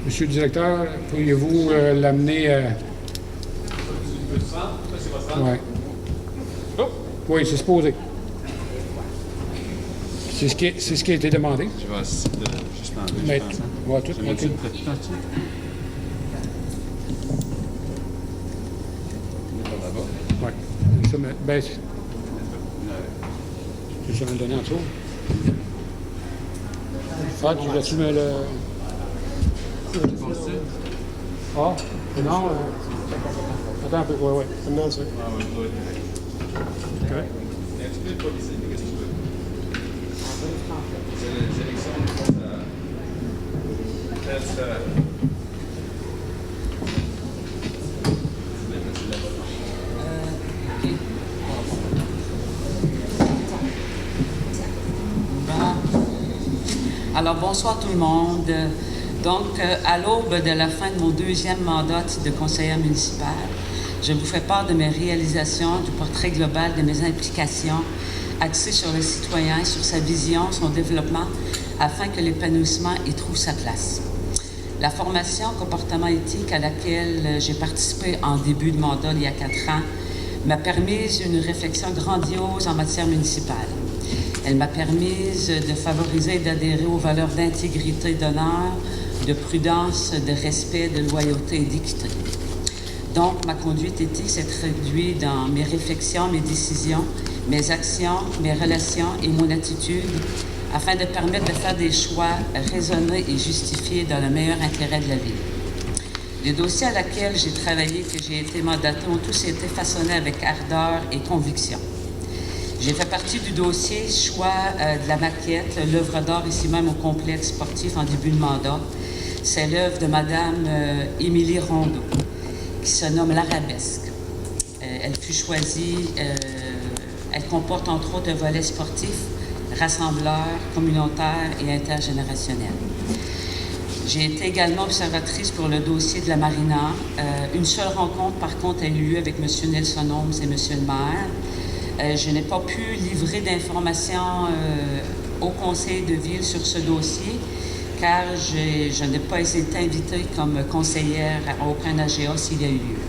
Monsieur le directeur, pourriez-vous l'amener... Oui. Oui, c'est supposé. C'est ce qui a été demandé. Je vais juste l'enlever. Oui, tout. OK. Oui. Ça, ben, c'est ça me donner en dessous. Ah, tu vas-tu me le... Ah, non. Attends un peu, oui. Non, c'est... Ah oui, oui. OK. Tu peux pas laisser, qu'est-ce que tu veux? C'est les élections, ça... Alors, bonsoir tout le monde. Donc, à l'aube de la fin de mon deuxième mandat de conseillère municipale, je vous fais part de mes réalisations, du portrait global de mes implications axées sur le citoyen, sur sa vision, son développement, afin que l'épanouissement y trouve sa place. La formation comportement éthique à laquelle j'ai participé en début de mandat il y a 4 ans m'a permis une réflexion grandiose en matière municipale. Elle m'a permis de favoriser et d'adhérer aux valeurs d'intégrité, d'honneur, de prudence, de respect, de loyauté et d'équité. Donc, ma conduite éthique s'est traduite dans mes réflexions, mes décisions, mes actions, mes relations et mon attitude afin de permettre de faire des choix raisonnés et justifiés dans le meilleur intérêt de la ville. Les dossiers à laquelle j'ai travaillé, que j'ai été mandatée, ont tous été façonnés avec ardeur et conviction. J'ai fait partie du dossier choix de la maquette, l'œuvre d'art ici même au complexe sportif en début de mandat. C'est l'œuvre de Mme Émilie Rondeau, qui se nomme l'Arabesque. Elle fut choisie, elle comporte entre autres un volet sportif, rassembleur, communautaire et intergénérationnel. J'ai été également observatrice pour le dossier de la Marina. Une seule rencontre, par contre, a eu lieu avec M. Nelson Holmes et M. le maire. Je n'ai pas pu livrer d'informations au conseil de ville sur ce dossier, car je n'ai pas été invitée comme conseillère à aucun AGA s'il y a eu lieu.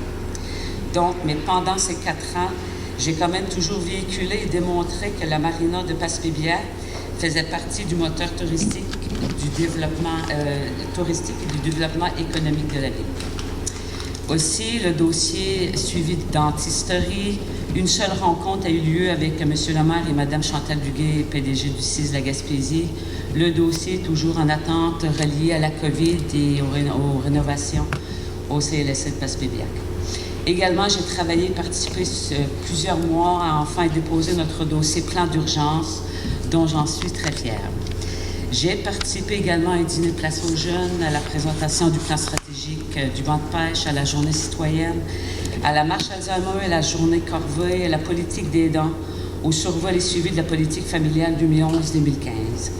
Donc, mais pendant ces 4 ans, j'ai quand même toujours véhiculé et démontré que la Marina de Passepébiac faisait partie du moteur touristique du développement et du développement économique de la ville. Aussi, le dossier suivi d'antistorie, une seule rencontre a eu lieu avec M. le maire et Mme Chantal Duguay, PDG du CIS de la Gaspésie. Le dossier est toujours en attente relié à la COVID et aux rénovations au CLSC de Passepébiac. Également, j'ai travaillé et participé plusieurs mois à enfin déposer notre dossier plan d'urgence, dont j'en suis très fière. J'ai participé également à un dîner place aux jeunes, à la présentation du plan stratégique du banc de pêche, à la journée citoyenne, à la marche Alzheimer, à la journée Corvée, à la politique des dons, au survol et suivi de la politique familiale 2011-2015.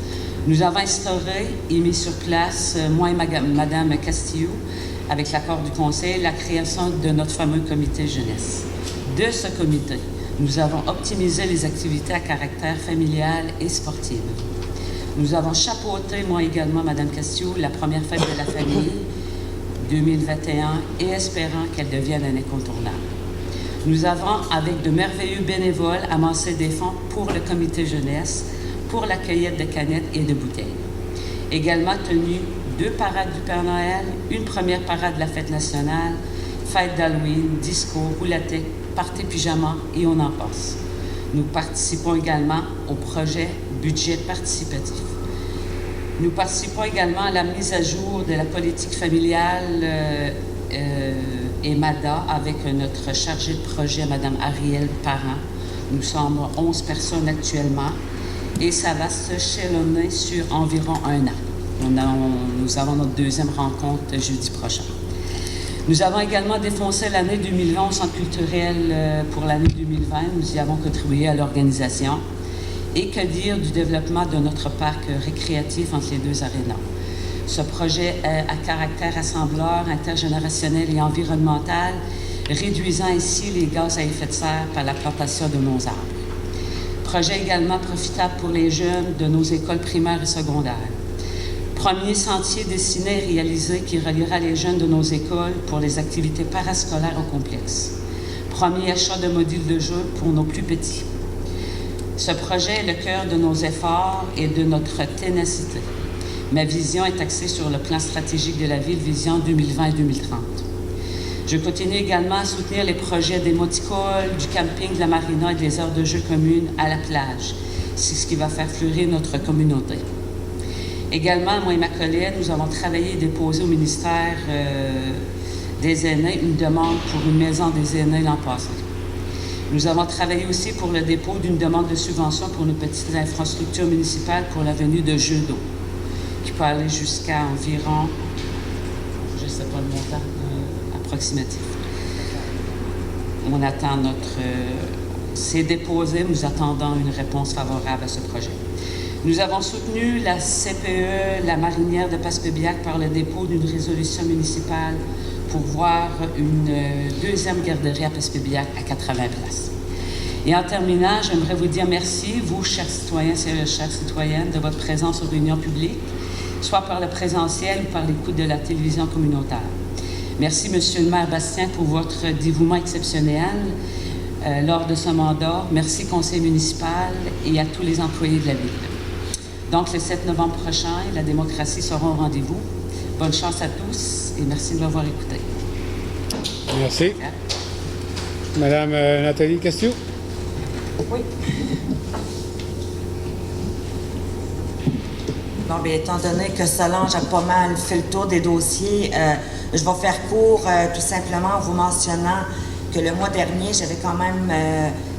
Nous avons instauré et mis sur place, moi et Mme Castillo, avec l'accord du Conseil, la création de notre fameux comité jeunesse. De ce comité, nous avons optimisé les activités à caractère familial et sportive. Nous avons chapeauté, moi également, Mme Castillo, la première fête de la famille 2021 et espérant qu'elle devienne un incontournable. Nous avons, avec de merveilleux bénévoles, amassé des fonds pour le comité jeunesse, pour la cueillette de canettes et de bouteilles. Également tenu 2 parades du Père Noël, une première parade de la fête nationale, fête d'Halloween, disco, roulatec, party pyjama et on en passe. Nous participons également au projet budget participatif. Nous participons également à la mise à jour de la politique familiale et MADA avec notre chargée de projet, Mme Arielle Parent. Nous sommes 11 personnes actuellement et ça va se chalonner sur environ 1 an. Nous avons notre 2e rencontre jeudi prochain. Nous avons également défoncé l'année 2020 au Centre culturel pour l'année 2020. Nous y avons contribué à l'organisation. Et que dire du développement de notre parc récréatif entre les 2 arénas. Ce projet à caractère rassembleur, intergénérationnel et environnemental, réduisant ainsi les gaz à effet de serre par la plantation de nos arbres. Projet également profitable pour les jeunes de nos écoles primaires et secondaires. Premier sentier dessiné et réalisé qui reliera les jeunes de nos écoles pour les activités parascolaires au complexe. Premier achat de modules de jeu pour nos plus petits. Ce projet est le cœur de nos efforts et de notre ténacité. Ma vision est axée sur le plan stratégique de la ville, Vision 2020-2030. Je continue également à soutenir les projets des moticoles, du camping, de la marina et des aires de jeu communes à la plage. C'est ce qui va faire fleurir notre communauté. Également, moi et ma collègue, nous avons travaillé et déposé au ministère des Aînés une demande pour une maison des aînés l'an passé. Nous avons travaillé aussi pour le dépôt d'une demande de subvention pour nos petites infrastructures municipales pour la venue de jeux d'eau, qui peut aller jusqu'à environ, je ne sais pas le montant approximatif. On attend c'est déposé, nous attendons une réponse favorable à ce projet. Nous avons soutenu la CPE, la marinière de Passepébiac, par le dépôt d'une résolution municipale pour voir une 2e garderie à Passepébiac à 80 places. Et en terminant, j'aimerais vous dire merci, vous, chers citoyens et chères citoyennes, de votre présence aux réunions publiques, soit par le présentiel ou par l'écoute de la télévision communautaire. Merci, Monsieur le maire Bastien, pour votre dévouement exceptionnel lors de ce mandat. Merci, conseil municipal et à tous les employés de la ville. Donc, le 7 novembre prochain, la démocratie sera au rendez-vous. Bonne chance à tous et merci de m'avoir écouté. Merci. Madame Nathalie Castillo. Oui. Bon, bien, étant donné que Solange a pas mal fait le tour des dossiers, je vais faire court tout simplement en vous mentionnant que le mois dernier, j'avais quand même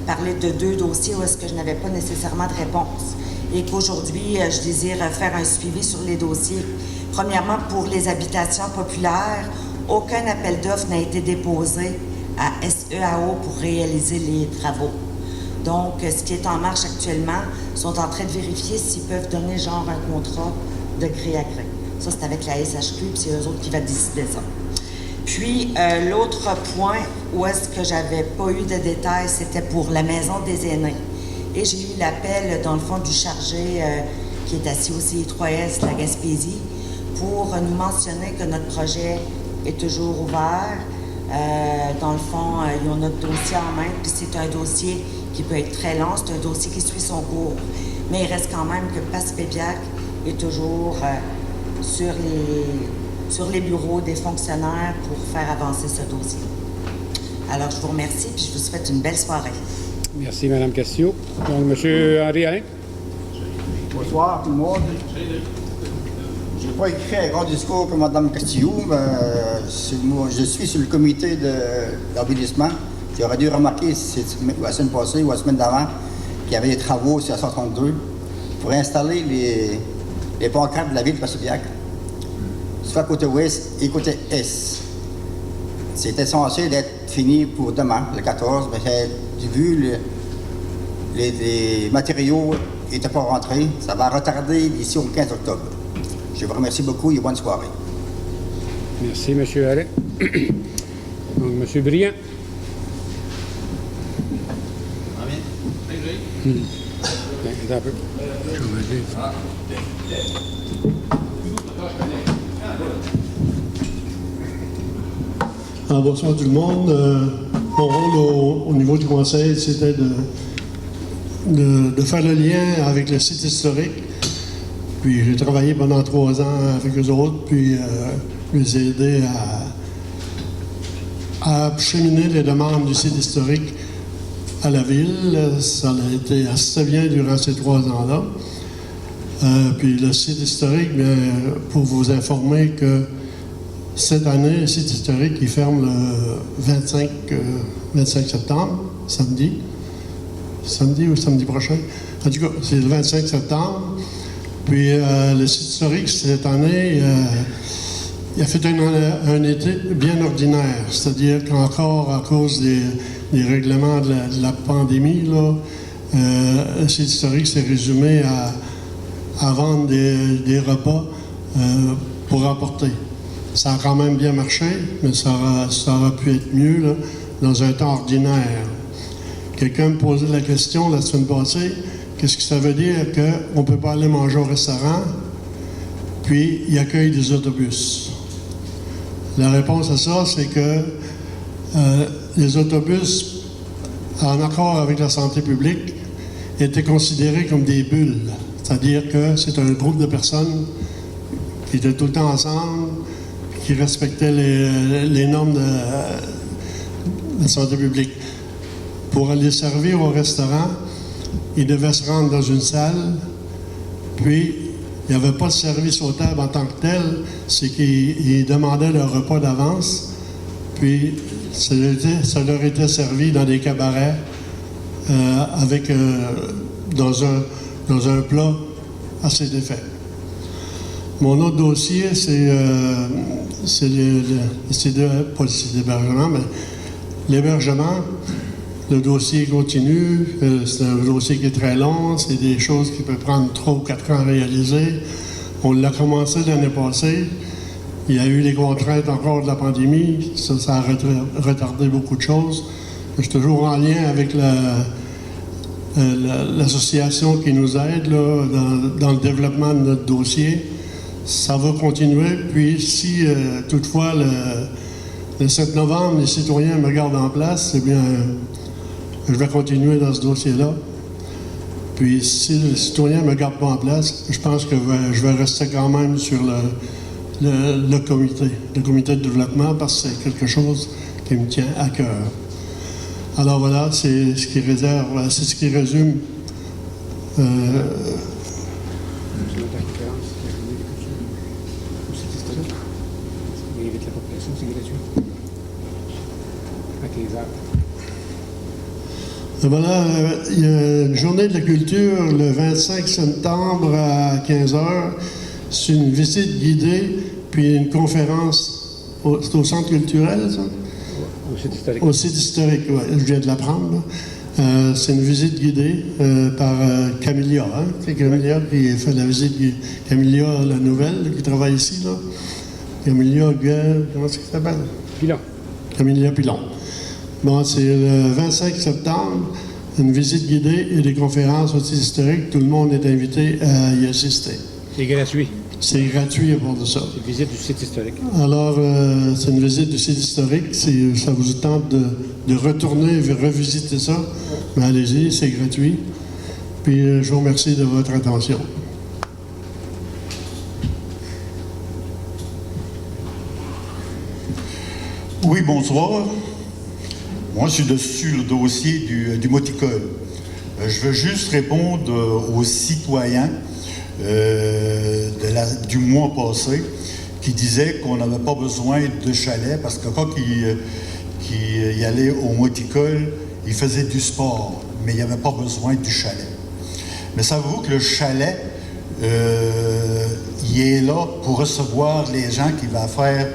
parlé de 2 dossiers où est-ce que je n'avais pas nécessairement de réponse. Et qu'aujourd'hui, je désire faire un suivi sur les dossiers. Premièrement, pour les habitations populaires, aucun appel d'offres n'a été déposé à SEAO pour réaliser les travaux. Donc, ce qui est en marche actuellement, sont en train de vérifier s'ils peuvent donner genre un contrat de gré à gré. Ça, c'est avec la SHQ, puis c'est eux autres qui vont décider ça. Puis, l'autre point où est-ce que j'avais pas eu de détails, c'était pour la maison des aînés. Et j'ai eu l'appel, dans le fond, du chargé qui est assis au CI3S de la Gaspésie pour nous mentionner que notre projet est toujours ouvert. Dans le fond, ils ont notre dossier en main, puis c'est un dossier qui peut être très long, c'est un dossier qui suit son cours. Mais il reste quand même que Passepédiac est toujours sur les bureaux des fonctionnaires pour faire avancer ce dossier. Alors, je vous remercie, puis je vous souhaite une belle soirée. Merci, Mme Castillo. Donc, M. Henri Alain. Bonsoir, tout le monde. Je n'ai pas écrit un grand discours comme Mme Castillo, mais je suis sur le comité d'embellissement qui aurait dû remarquer la semaine passée ou la semaine d'avant qu'il y avait des travaux sur la 132 pour installer les pancartes de la ville de Passepédiac, soit côté ouest et côté est. C'était censé d'être fini pour demain, le 14, mais vu les matériaux n'étaient pas rentrés, ça va retarder d'ici au 15 octobre. Je vous remercie beaucoup et bonne soirée. Merci, M. Alain. Donc, M. Briand. Un peu. Alors, bonsoir tout le monde. Mon rôle au niveau du conseil, c'était de faire le lien avec le site historique. Puis j'ai travaillé pendant 3 ans avec eux autres, puis les ai aidés à acheminer les demandes du site historique à la ville. Ça a été assez bien durant ces 3 ans-là. Puis le site historique, bien, pour vous informer que cette année, le site historique, il ferme le 25 septembre, samedi. Samedi ou samedi prochain? En tout cas, c'est le 25 septembre. Puis le site historique, cette année, il a fait un été bien ordinaire. C'est-à-dire qu'encore à cause des règlements de la pandémie, là, le site historique s'est résumé à vendre des repas pour emporter. Ça a quand même bien marché, mais ça aurait pu être mieux là, dans un temps ordinaire. Quelqu'un me posait la question la semaine passée, qu'est-ce que ça veut dire qu'on ne peut pas aller manger au restaurant, puis il accueille des autobus? La réponse à ça, c'est que les autobus, en accord avec la santé publique, étaient considérés comme des bulles. C'est-à-dire que c'est un groupe de personnes qui étaient tout le temps ensemble, qui respectaient les normes de la santé publique. Pour aller servir au restaurant, ils devaient se rendre dans une salle, puis il n'y avait pas de service aux tables en tant que tel, c'est qu'ils demandaient leur repas d'avance, puis ça leur était servi dans des cabarets dans un plat à cet effet. Mon autre dossier, c'est pas le site d'hébergement, mais l'hébergement. Le dossier continue, c'est un dossier qui est très long, c'est des choses qui peuvent prendre 3 ou 4 ans à réaliser. On l'a commencé l'année passée. Il y a eu les contraintes encore de la pandémie, ça a retardé beaucoup de choses. Je suis toujours en lien avec l'association qui nous aide là, dans le développement de notre dossier. Ça va continuer, puis si toutefois le 7 novembre, les citoyens me gardent en place, eh bien, je vais continuer dans ce dossier-là. Puis si les citoyens ne me gardent pas en place, je pense que je vais rester quand même sur le comité de développement, parce que c'est quelque chose qui me tient à cœur. Alors voilà, c'est ce qui résume question, c'est gratuit. À 15 heures. Voilà, il y a une journée de la culture le 25 septembre à 15 h. C'est une visite guidée, puis une conférence. C'est au centre culturel, ça? Au site historique. Au site historique, oui. Je viens de l'apprendre. C'est une visite guidée par Camilla. Hein? C'est Camilla qui fait la visite. Camilla, la nouvelle, qui travaille ici, là. Camilla, comment est-ce qu'elle s'appelle? Pilon. Camilla Pilon. Bon, c'est le 25 septembre, une visite guidée et des conférences au site historique. Tout le monde est invité à y assister. C'est gratuit. C'est gratuit à part de ça. C'est une visite du site historique. Alors, c'est une visite du site historique. Ça vous tente de retourner et revisiter ça, mais allez-y, c'est gratuit. Puis, je vous remercie de votre attention. Oui, bonsoir. Moi, je suis dessus le dossier du moticole. Je veux juste répondre aux citoyens du mois passé qui disaient qu'on n'avait pas besoin de chalet parce que quand il y allait au moticole, il faisait du sport, mais il n'y avait pas besoin du chalet. Mais savez-vous que le chalet, il est là pour recevoir les gens qui vont faire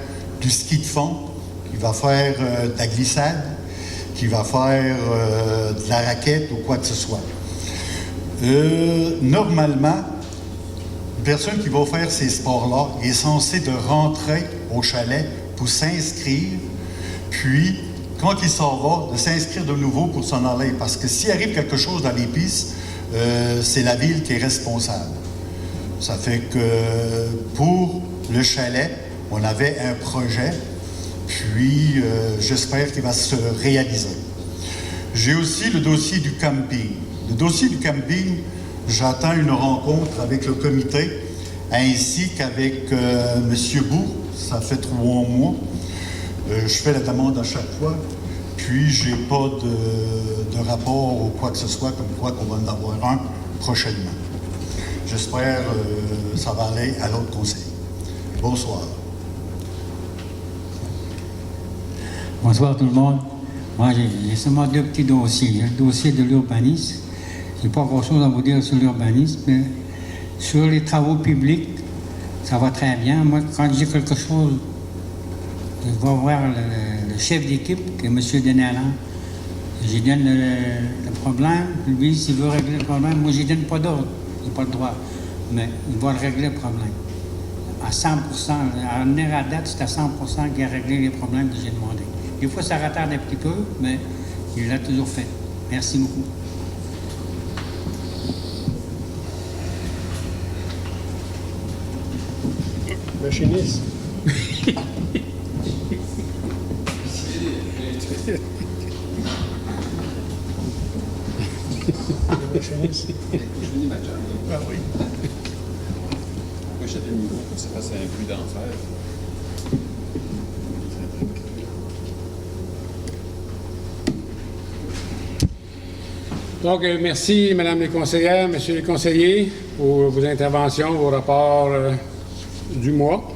du ski de fond, qui vont faire de la glissade, qui va faire de la raquette ou quoi que ce soit. Normalement, une personne qui va faire ces sports-là est censée de rentrer au chalet pour s'inscrire, puis, quand il s'en va, de s'inscrire de nouveau pour s'en aller. Parce que s'il arrive quelque chose dans les pistes, c'est la ville qui est responsable. Ça fait que pour le chalet, on avait un projet, puis j'espère qu'il va se réaliser. J'ai aussi le dossier du camping. Le dossier du camping, j'attends une rencontre avec le comité, ainsi qu'avec M. Bou. Ça fait 3 mois. Je fais la demande à chaque fois, puis j'ai pas de rapport ou quoi que ce soit, comme quoi qu'on va en avoir un prochainement. J'espère que ça va aller à l'autre conseil. Bonsoir. Bonsoir tout le monde. Moi, j'ai seulement 2 petits dossiers. Il y a le dossier de l'urbanisme. Je n'ai pas grand-chose à vous dire sur l'urbanisme, mais sur les travaux publics, ça va très bien. Moi, quand j'ai quelque chose, je vais voir le chef d'équipe, qui est M. Denalan. Je donne le problème. Lui, s'il veut régler le problème, moi, je ne donne pas d'ordre. Il n'a pas le droit. Mais il va régler le problème. À 100%. À venir à date, c'est à 100% qu'il a réglé les problèmes que j'ai demandé. Des fois, ça retarde un petit peu, mais il l'a toujours fait. Merci beaucoup. Machiniste. Machiniste. Je finis ma job. Ah oui. Moi, j'étais le niveau pour que ça fasse un bruit d'enfer. Donc, merci, Madame les conseillères, Messieurs les conseillers, pour vos interventions, vos rapports du mois.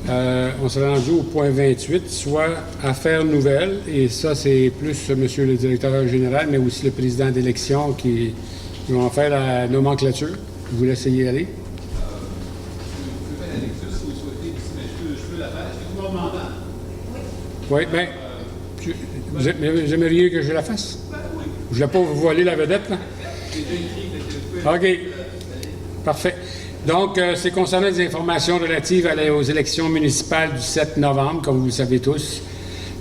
On s'est rendu au point 28, soit affaires nouvelles, et ça, c'est plus Monsieur le directeur général, mais aussi le président d'élection qui vont faire la nomenclature. Je vous laisse y aller. Je peux faire la lecture si vous souhaitez, mais je peux la faire. Est-ce que vous m'entendez? Oui, bien, vous aimeriez que je la fasse? Oui. Je ne vais pas vous voler la vedette, là? J'ai déjà écrit, OK. Parfait. Donc, c'est concernant des informations relatives aux élections municipales du 7 novembre, comme vous le savez tous,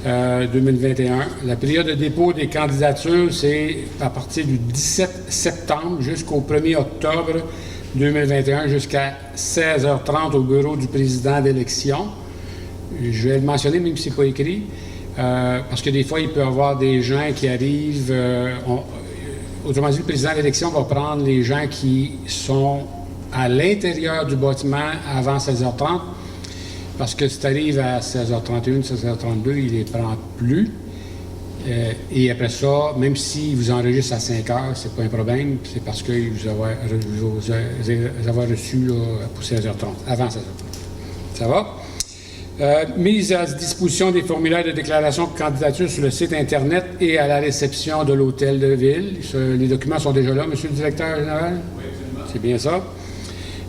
2021. La période de dépôt des candidatures, c'est à partir du 17 septembre jusqu'au 1er octobre 2021, jusqu'à 16h30 au bureau du président d'élection. Je vais le mentionner, même si ce n'est pas écrit, parce que des fois, il peut y avoir des gens qui arrivent... autrement dit, le président d'élection va prendre les gens qui sont à l'intérieur du bâtiment avant 16h30, parce que si tu arrives à 16h31, 16h32, il ne les prend plus. Et après ça, même s'il vous enregistre à 5 heures, c'est pas un problème, c'est parce qu'il vous avoir reçu là, pour 16h30, avant 16h30. Ça va? Mise à disposition des formulaires de déclaration de candidature sur le site Internet et à la réception de l'hôtel de ville. Les documents sont déjà là, Monsieur le directeur général? Oui, absolument. C'est bien ça.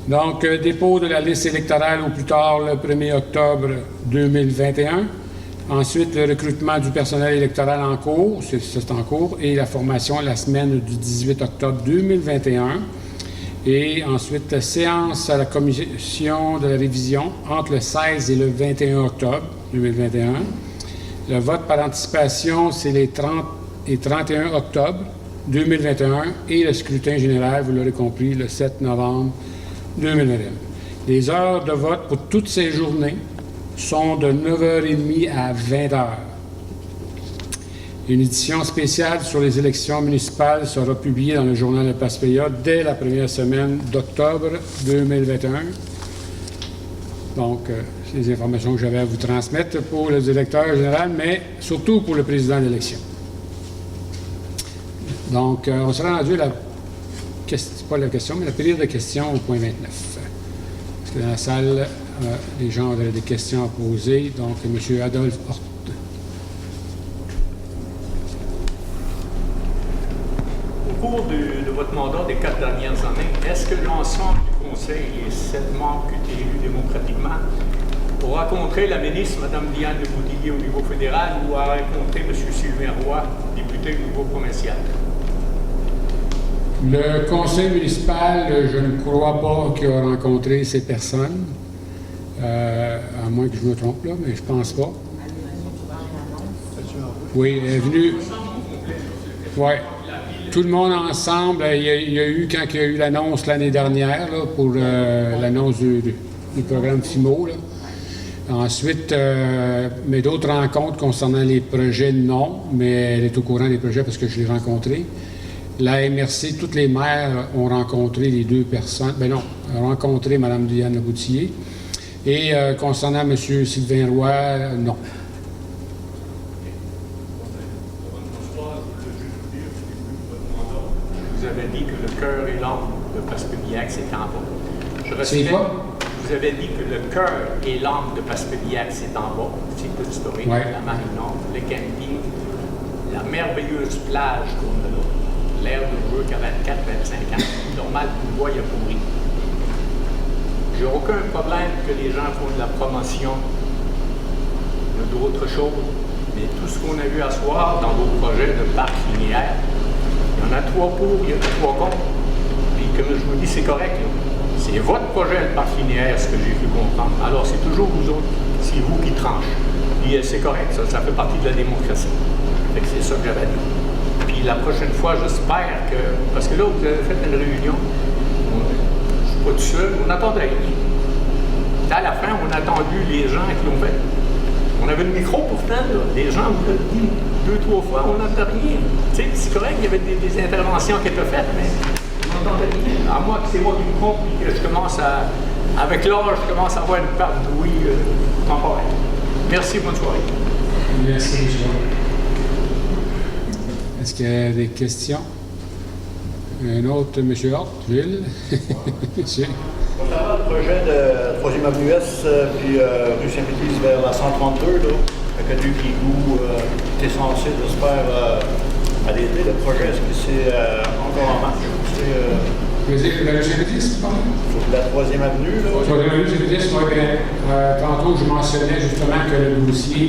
Donc, dépôt de la liste électorale au plus tard le 1er octobre 2021. Ensuite, le recrutement du personnel électoral en cours, c'est en cours, et la formation la semaine du 18 octobre 2021. Et ensuite, la séance à la commission de la révision entre le 16 et le 21 octobre 2021. Le vote par anticipation, c'est les 30 et 31 octobre 2021 et le scrutin général, vous l'aurez compris, le 7 novembre 2021. Les heures de vote pour toutes ces journées sont de 9h30 à 20h. Une édition spéciale sur les élections municipales sera publiée dans le journal de Paspeya dès la première semaine d'octobre 2021. Donc, c'est les informations que j'avais à vous transmettre pour le directeur général, mais surtout pour le président de l'élection. Donc, on sera rendu à pas la question, mais la période de questions au point 29. Parce que dans la salle, les gens auraient des questions à poser. Donc, M. Adolphe Horte. Au cours de votre mandat des 4 dernières années, est-ce que l'ensemble du Conseil, les 7 membres qui ont été élus démocratiquement, ont rencontré la ministre, Mme Diane Leboutillier, au niveau fédéral, ou a rencontré M. Sylvain Roy, député au niveau provincial? Le conseil municipal, je ne crois pas qu'il a rencontré ces personnes, à moins que je me trompe là, mais je pense pas. Oui, elle est venue. Oui. Tout le monde ensemble, il y a eu, quand il y a eu l'annonce l'année dernière, là, pour l'annonce du programme FIMO, là. Ensuite, mais d'autres rencontres concernant les projets, non, mais elle est au courant des projets parce que je l'ai rencontré. La MRC, toutes les maires ont rencontré les 2 personnes. Ben non, ont rencontré Mme Diane Leboutillier. Et concernant M. Sylvain Roy, non. Vous avez dit que le cœur et l'âme de Passepébiac, c'est en bas. C'est quoi? Vous avez dit que le cœur et l'âme de Passepébiac, c'est en bas. C'est tout historique, ouais. La marine nord, le camping, la merveilleuse plage qu'on a là. L'air de jeu qu'à 24-25 ans, normal, tout le bois, il a pourri. J'ai aucun problème que les gens font de la promotion d'autres choses, mais tout ce qu'on a vu à soir dans vos projets de parc linéaire, il y en a 3 pour, il y en a 3 contre. Puis comme je vous dis, c'est correct. C'est votre projet, le parc linéaire, ce que j'ai pu comprendre. Alors c'est toujours vous autres, c'est vous qui tranchez. Puis c'est correct, ça fait partie de la démocratie. Fait que c'est ça que j'avais dit. Puis la prochaine fois, j'espère que... Parce que là, vous avez fait une réunion, je ne suis pas tout seul, on n'attendait rien. À la fin, on a attendu les gens qui l'ont fait. On avait le micro pourtant, là. Les gens vous l'ont dit 2-3 fois, on n'entend rien. Tu sais, c'est correct, il y avait des interventions qui étaient faites, mais on n'entendait rien. À moi que c'est moi qui me trompe et que je commence à... Avec l'âge, je commence à avoir une part d'ouïe temporaire. Merci, bonne soirée. Merci, M. Est-ce qu'il y a des questions? Un autre, M. Hort, Gilles? Monsieur. Concernant le projet de 3e Avenue Est, puis rue Saint-Pétrise vers la 132, là, avec du Guigou, qui était censé de se faire à l'été, le projet, est-ce que c'est encore en marche? Vous voulez dire la rue Saint-Pétrise, tu parles? La 3e Avenue, là? Sur la rue Saint-Pétrise, tantôt, je mentionnais justement que le dossier,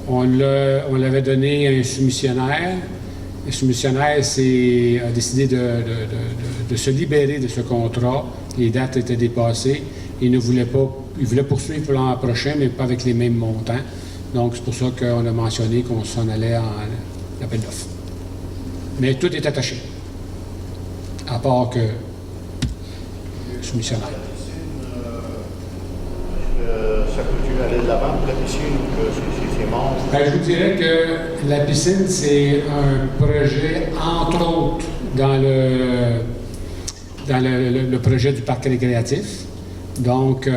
on l'avait donné à un soumissionnaire. Le soumissionnaire a décidé de se libérer de ce contrat. Les dates étaient dépassées. Il voulait poursuivre pour l'an prochain, mais pas avec les mêmes montants. Donc, c'est pour ça qu'on a mentionné qu'on s'en allait en appel d'offres. Mais tout est attaché. À part que le soumissionnaire. Ça continue à aller de l'avant pour la piscine ou que c'est mort? Je vous dirais que la piscine, c'est un projet, entre autres, dans le projet du parc récréatif. Donc,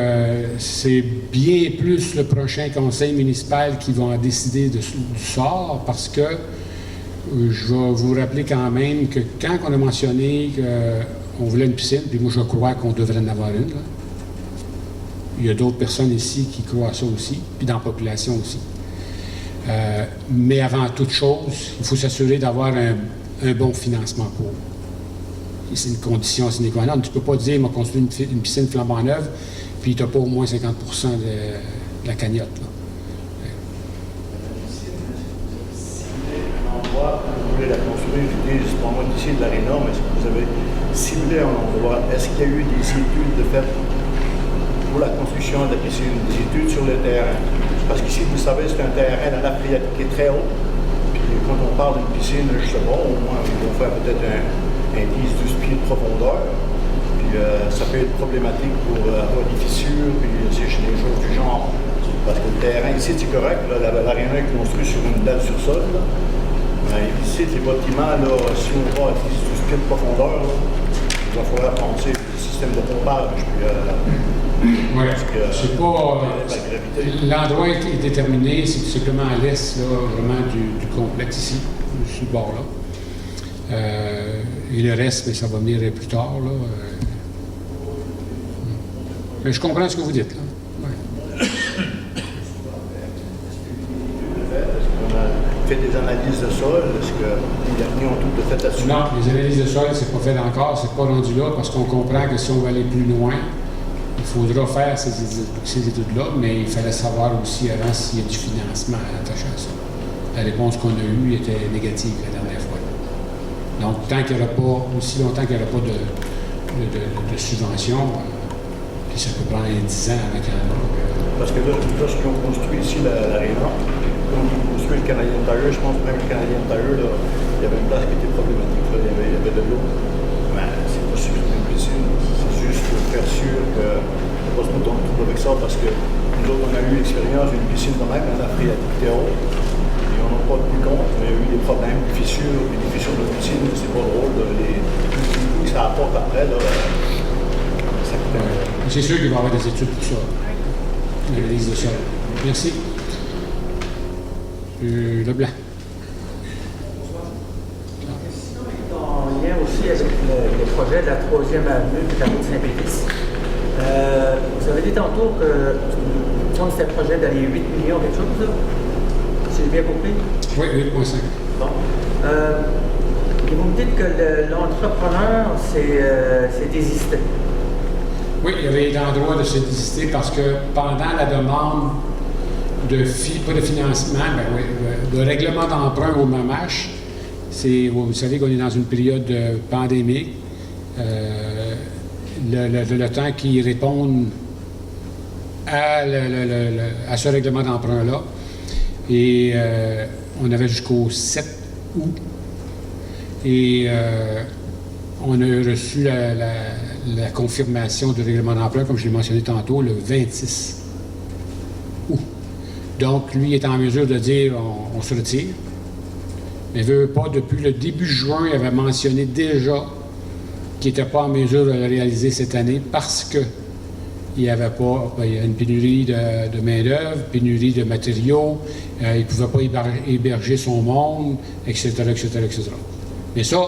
c'est bien plus le prochain conseil municipal qui va en décider du sort, parce que je vais vous rappeler quand même que quand on a mentionné qu'on voulait une piscine, puis moi je crois qu'on devrait en avoir une, là. Il y a d'autres personnes ici qui croient à ça aussi, puis dans la population aussi. Mais avant toute chose, il faut s'assurer d'avoir un bon financement pour. C'est une condition sine qua non. Tu ne peux pas dire, m'a construit une piscine flambant neuve, puis tu n'as pas au moins 50% de la cagnotte. Là. Vous voulez la construire, c'est pas moi d'ici de l'aréna, mais est-ce que vous avez ciblé un endroit? Est-ce qu'il y a eu des études de fait pour la construction de la piscine, des études sur le terrain? Parce qu'ici, vous savez, c'est un terrain à nappe phréatique qui est très haut. Puis quand on parle d'une piscine, je sais pas, au moins, ils vont faire peut-être un 10-12 pieds de profondeur. Puis ça peut être problématique pour avoir des fissures, puis des choses du genre. Parce que le terrain ici, c'est correct, l'aréna est construit sur une dalle sur sol. Là. Mais ici, les bâtiments, là, si on va à 10-12 pieds de profondeur, là, il va falloir penser au système de pompage. Oui, c'est pas. L'endroit est déterminé, c'est tout simplement à l'est, là, vraiment du complexe ici, sur le bord-là. Et le reste, bien, ça va venir plus tard, là. Mais je comprends ce que vous dites, là. Fait des analyses de sol, est-ce que les derniers ont tout fait là-dessus? Non, les analyses de sol, c'est pas fait encore, c'est pas rendu là, parce qu'on comprend que si on veut aller plus loin, il faudra faire ces études-là, mais il fallait savoir aussi avant s'il y a du financement attaché à ça. La réponse qu'on a eue était négative la dernière fois. Donc, tant qu'il n'y aura pas, aussi longtemps qu'il n'y aura pas de subvention, puis ça peut prendre 10 ans avec un... Parce que là, ce qu'ils ont construit ici, l'aréna, quand ils ont construit le Canadien Tire, je pense que même le Canadien Tire, là, il y avait une place qui était problématique, là, il y avait de l'eau. Mais c'est pas sûr que c'est une piscine, c'est juste pour faire sûr que ne pas se retrouver avec ça, parce que nous autres, on a eu l'expérience d'une piscine quand même, on a pris la phréatique haute, et on n'a pas tenu compte, mais il y a eu des problèmes, des fissures de piscine, c'est pas drôle, les coups que ça apporte après, là, ça coûte un... C'est sûr qu'il va y avoir des études pour ça. L'analyse de sol. Merci. Leblanc. La question est en lien aussi avec le projet de la 3e avenue de la route Saint-Pétis. Vous avez dit tantôt que c'était un projet d'aller 8 millions, quelque chose, là? Si j'ai bien compris? Oui, 8,5. Bon. Et vous me dites que l'entrepreneur s'est désisté. Oui, il y avait l'endroit de se désister parce que pendant la demande pas de financement, de règlement d'emprunt au MAMACH, vous savez qu'on est dans une période pandémique. Le temps qu'ils répondent à ce règlement d'emprunt-là. Et on avait jusqu'au 7 août. Et on a reçu la confirmation du règlement d'emprunt, comme je l'ai mentionné tantôt, le 26 août. Donc, lui est en mesure de dire on se retire. Mais veut pas, depuis le début juin, il avait mentionné déjà qu'il n'était pas en mesure de le réaliser cette année parce que il n'y avait pas, il y a une pénurie de main-d'œuvre, pénurie de matériaux, il ne pouvait pas héberger son monde, etc., etc., etc. Mais ça,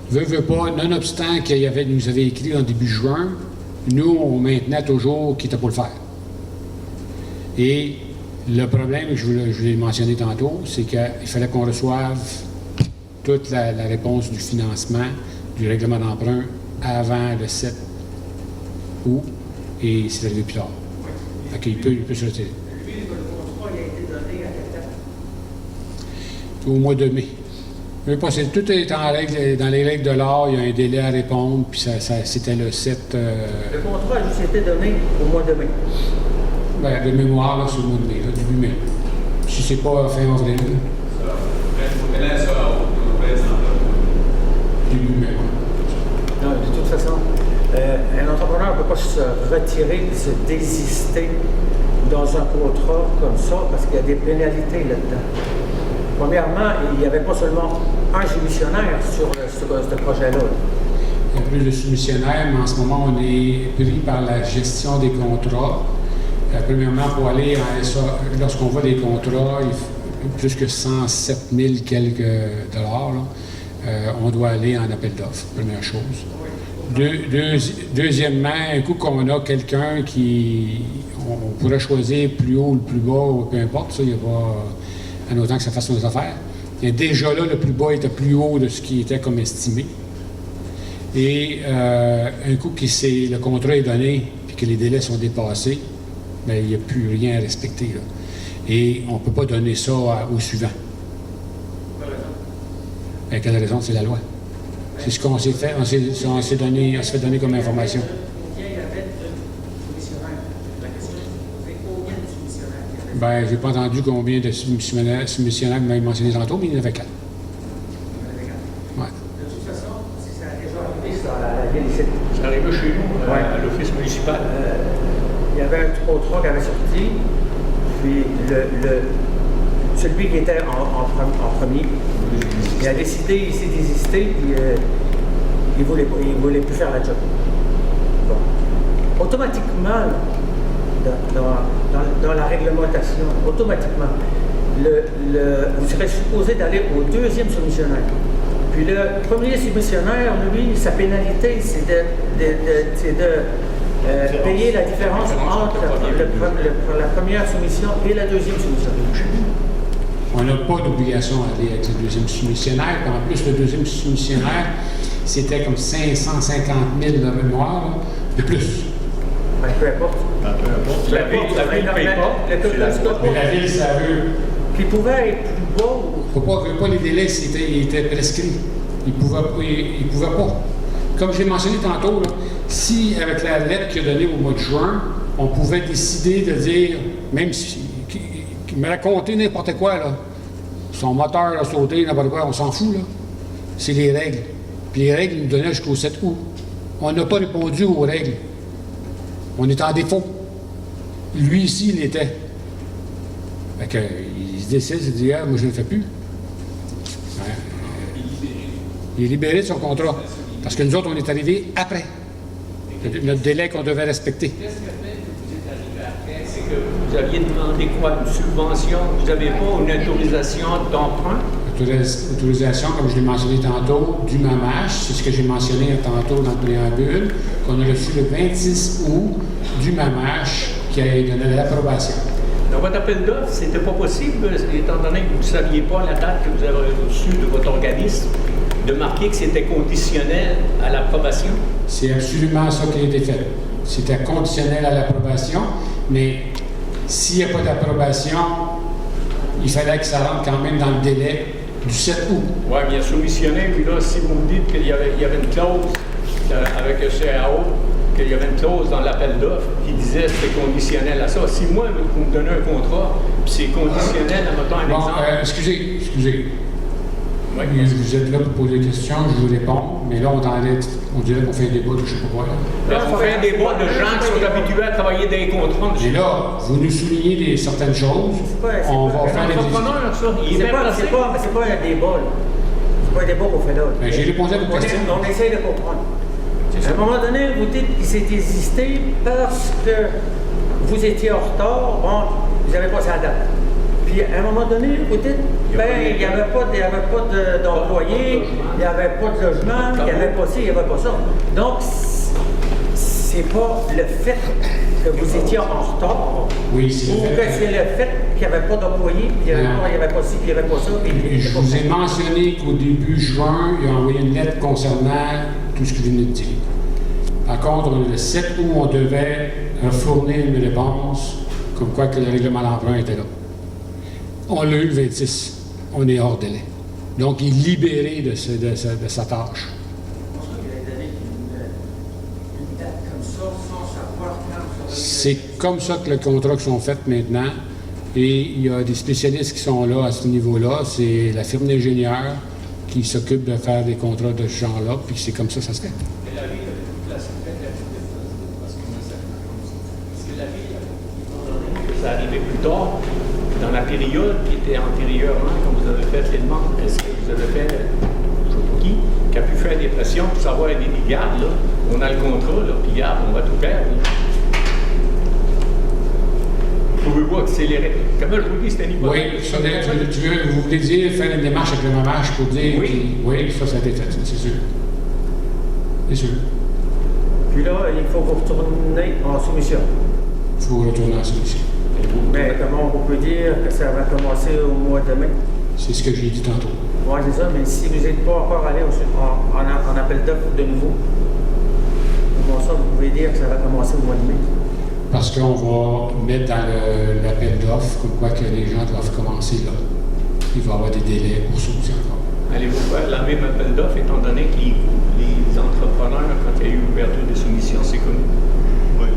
veut pas, nonobstant qu'il nous avait écrit en début juin, nous, on maintenait toujours qu'il n'était pas le faire. Et le problème, je l'ai mentionné tantôt, c'est qu'il fallait qu'on reçove toute la réponse du financement, du règlement d'emprunt avant le 7 août, et c'est arrivé plus tard. Fait qu'il peut se retirer. Lui, le contrat a été donné à quelle date? Au mois de mai. Tout est en règle, dans les règles de l'art, il y a un délai à répondre, puis c'était le 7... Le contrat a juste été donné au mois de mai. Bien, de mémoire, là, c'est le mois de mai, là, début mai. Si c'est pas fin avril. Début mai, oui. Non, de toute façon, un entrepreneur ne peut pas se retirer, se désister dans un contrat comme ça, parce qu'il y a des pénalités là-dedans. Premièrement, il n'y avait pas seulement un soumissionnaire sur ce projet-là. Il y a plus de soumissionnaires, mais en ce moment, on est pris par la gestion des contrats. Premièrement, pour aller lorsqu'on voit des contrats, plus que 107 000 quelques dollars, là, on doit aller en appel d'offres, première chose. Deuxièmement, un coup qu'on a quelqu'un qui... On pourrait choisir plus haut ou le plus bas, peu importe, ça, il n'y a pas... En autant que ça fasse nos affaires. Et déjà là, le plus bas était plus haut de ce qui était comme estimé. Et un coup que le contrat est donné et que les délais sont dépassés, bien, il n'y a plus rien à respecter, là. Et on ne peut pas donner ça au suivant. Quelle raison? C'est la loi. C'est ce qu'on s'est fait, on s'est fait donner comme information. Combien il y avait de soumissionnaires? La question est combien de soumissionnaires il y avait? Ben, j'ai pas entendu combien de soumissionnaires vous m'avez mentionné tantôt, mais il y en avait 4. Ouais. De toute façon, si ça a déjà arrivé dans la ville ici. C'est arrivé chez nous, à l'office municipal. Il y avait un contrat qui avait sorti, puis celui qui était en premier, il a décidé ici d'exister, puis il voulait plus faire la job. Bon. Automatiquement, dans la réglementation, automatiquement, vous serez supposé d'aller au deuxième soumissionnaire. Puis le premier soumissionnaire, lui, sa pénalité, c'est de payer la différence entre la première soumission et la deuxième soumission. On n'a pas d'obligation à aller avec le deuxième soumissionnaire. Puis en plus, le deuxième soumissionnaire, c'était comme 550 000 de mémoire, là, de plus. Ben, peu importe. La ville ne paye pas. Mais la ville, ça veut. Qui pouvait être plus bas. Il ne veut pas les délais, ils étaient prescrits. Il ne pouvait pas. Comme j'ai mentionné tantôt, là, si avec la lettre qu'il a donnée au mois de juin, on pouvait décider de dire, même si il me racontait n'importe quoi, là, son moteur a sauté, n'importe quoi, on s'en fout, là. C'est les règles. Puis les règles, ils nous donnaient jusqu'au 7 août. On n'a pas répondu aux règles. On est en défaut. Lui, ici, il était. Fait que, il se décide, il se dit, ah, moi, je ne le fais plus. Ouais. Il est libéré de son contrat. Parce que nous autres, on est arrivés après. Notre délai qu'on devait respecter. Qu'est-ce qui a fait que vous êtes arrivé après? C'est que vous aviez demandé quoi? Une subvention? Vous n'avez pas une autorisation d'emprunt? Autorisation, comme je l'ai mentionné tantôt, du MAMACH, c'est ce que j'ai mentionné tantôt dans le préambule, qu'on a reçu le 26 août du MAMACH qui a donné l'approbation. Dans votre appel d'offres, c'était pas possible, étant donné que vous ne saviez pas la date que vous avez reçue de votre organisme, de marquer que c'était conditionnel à l'approbation? C'est absolument ça qui a été fait. C'était conditionnel à l'approbation, mais s'il n'y a pas d'approbation, il fallait que ça rentre quand même dans le délai du 7 août. Oui, bien soumissionné, puis là, si vous me dites qu'il y avait une clause avec le CAO, qu'il y avait une clause dans l'appel d'offres qui disait que c'était conditionnel à ça. Si moi, vous me donnez un contrat, puis c'est conditionnel, mettons un exemple... Excusez. Oui. Vous êtes là pour poser des questions, je vous réponds, mais là, on dirait qu'on fait un débat de je ne sais pas quoi. Là, on fait un débat de gens qui sont habitués à travailler des contrats. Mais là, vous nous soulignez certaines choses, on va faire des discussions. C'est pas un débat, là. C'est pas un débat qu'on fait là. Ben, j'ai répondu à vos questions. On essaie de comprendre. À un moment donné, vous dites qu'il s'est existé parce que vous étiez en retard, bon, vous n'avez pas sa date. Puis à un moment donné, vous dites, il n'y avait pas d'employés, il n'y avait pas de logement, il n'y avait pas ci, il n'y avait pas ça. Donc, c'est pas le fait que vous étiez en retard, oui, c'est ou que c'est le fait qu'il n'y avait pas d'employés, il n'y avait pas ci, puis il n'y avait pas ça. Je vous ai mentionné qu'au début juin, il a envoyé une lettre concernant tout ce que je venais de dire. Par contre, le 7 août, on devait fournir une réponse comme quoi que le règlement d'emprunt était là. On l'a eu le 26. On est hors délai. Donc, il est libéré de sa tâche. C'est comme ça que les contrats sont faits maintenant. Et il y a des spécialistes qui sont là à ce niveau-là. C'est la firme d'ingénieurs qui s'occupe de faire des contrats de ce genre-là. Puis c'est comme ça que ça se fait. Mais la ville a place parce que la ville, ça arrivait plus tard. Dans la période qui était antérieurement, quand vous avez fait les demandes, est-ce que vous avez fait, je ne sais pas qui a pu faire des pressions pour savoir des gardes, là, on a le contrat, là, puis garde, on va tout faire. Pouvez-vous accélérer? Comment je vous dis, c'était une hypothèse. Oui, vous voulez dire faire une démarche avec le MAMACH pour dire... Oui. Oui, ça a été fait, c'est sûr. C'est sûr. Puis là, il faut vous retourner en soumission. Il faut retourner en soumission. Mais comment on peut dire que ça va commencer au mois de mai? C'est ce que j'ai dit tantôt. Oui, c'est ça, mais si vous n'êtes pas encore allé en appel d'offres de nouveau, comment ça, vous pouvez dire que ça va commencer au mois de mai? Parce qu'on va mettre dans l'appel d'offres comme quoi que les gens doivent commencer là. Il va y avoir des délais pour ça aussi encore. Allez-vous faire la même appel d'offres étant donné que les entrepreneurs, quand il y a eu ouverture des soumissions, c'est connu? Oui.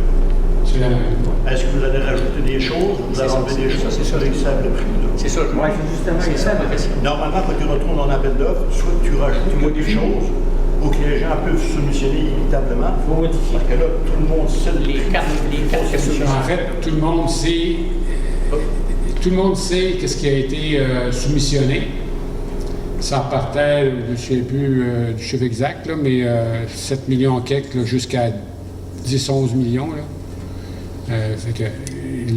C'est la même. Est-ce que vous allez rajouter des choses? Vous allez enlever des choses? C'est ça, ils savent le prix. C'est ça, Oui, justement, c'est ça la question. Normalement, quand tu retournes en appel d'offres, soit tu rajoutes des choses pour que les gens peuvent soumissionner inévitablement. Il faut modifier. Parce que là, tout le monde sait Les quatre questions. En fait, tout le monde sait qu'est-ce qui a été soumissionné. Ça partait, je ne sais plus du chiffre exact, là, mais 7 millions quelques jusqu'à 10-11 millions. Là. Fait que,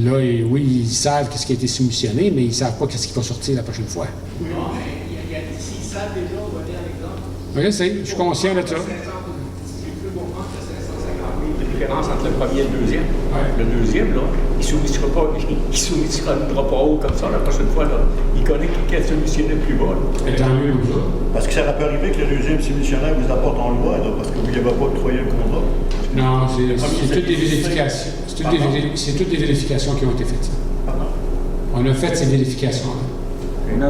là, oui, ils savent ce qui a été soumissionné, mais ils ne savent pas ce qui va sortir la prochaine fois. Non, mais s'ils savent déjà, on va dire l'exemple. Je sais, je suis conscient de ça. J'ai cru comprendre que c'est 150 000 de différence entre le premier et le deuxième. Ouais. Le deuxième, là, il ne soumettra pas haut comme ça la prochaine fois. Là. Il connaît quel soumissionnaire plus bas. Et tant mieux comme ça. Parce que ça peut arriver que le deuxième soumissionnaire vous apporte en loi, là, parce que vous n'avez pas octroyé le contrat. Non, c'est toutes des vérifications. C'est toutes des vérifications qui ont été faites. Pardon? On a fait ces vérifications-là. On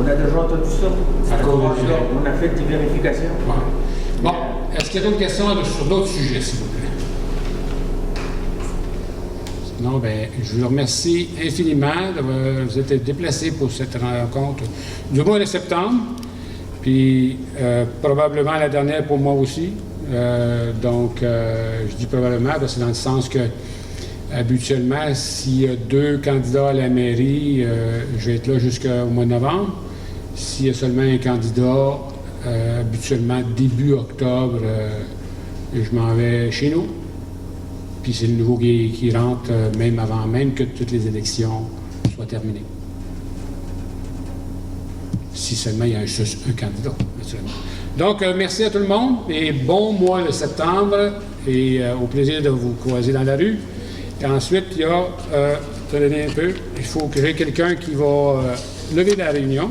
a déjà entendu ça. À cause de on a fait des vérifications. Ouais. Bon, est-ce qu'il y a d'autres questions sur d'autres sujets, s'il vous plaît? Sinon, bien, je vous remercie infiniment d'avoir vous été déplacé pour cette rencontre du mois de septembre. Puis, probablement la dernière pour moi aussi. Je dis probablement parce que dans le sens que habituellement, s'il y a 2 candidats à la mairie, je vais être là jusqu'au mois de novembre. S'il y a seulement un candidat, habituellement début octobre, je m'en vais chez nous. Puis c'est le nouveau qui rentre même avant même que toutes les élections soient terminées. Si seulement il y a un candidat, naturellement. Donc, merci à tout le monde et bon mois de septembre et au plaisir de vous croiser dans la rue. Et ensuite, il y a, tenez un peu, il faut que j'ai quelqu'un qui va lever la réunion.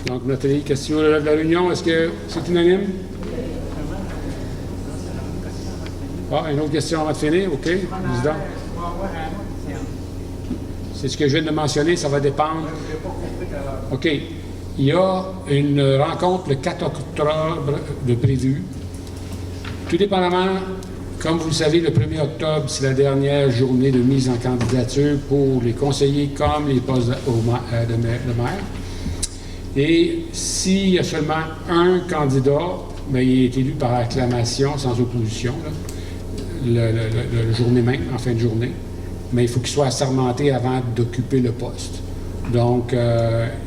Donc, Nathalie, question de la réunion, est-ce que c'est unanime? Ah, une autre question avant de finir, OK, président. C'est ce que je viens de mentionner, ça va dépendre. OK. Il y a une rencontre le 4 octobre de prévu. Tout dépendamment, comme vous le savez, le 1er octobre, c'est la dernière journée de mise en candidature pour les conseillers comme les postes de maire. Et s'il y a seulement un candidat, bien, il est élu par acclamation, sans opposition, là, le journée même, en fin de journée. Mais il faut qu'il soit assermenté avant d'occuper le poste. Donc,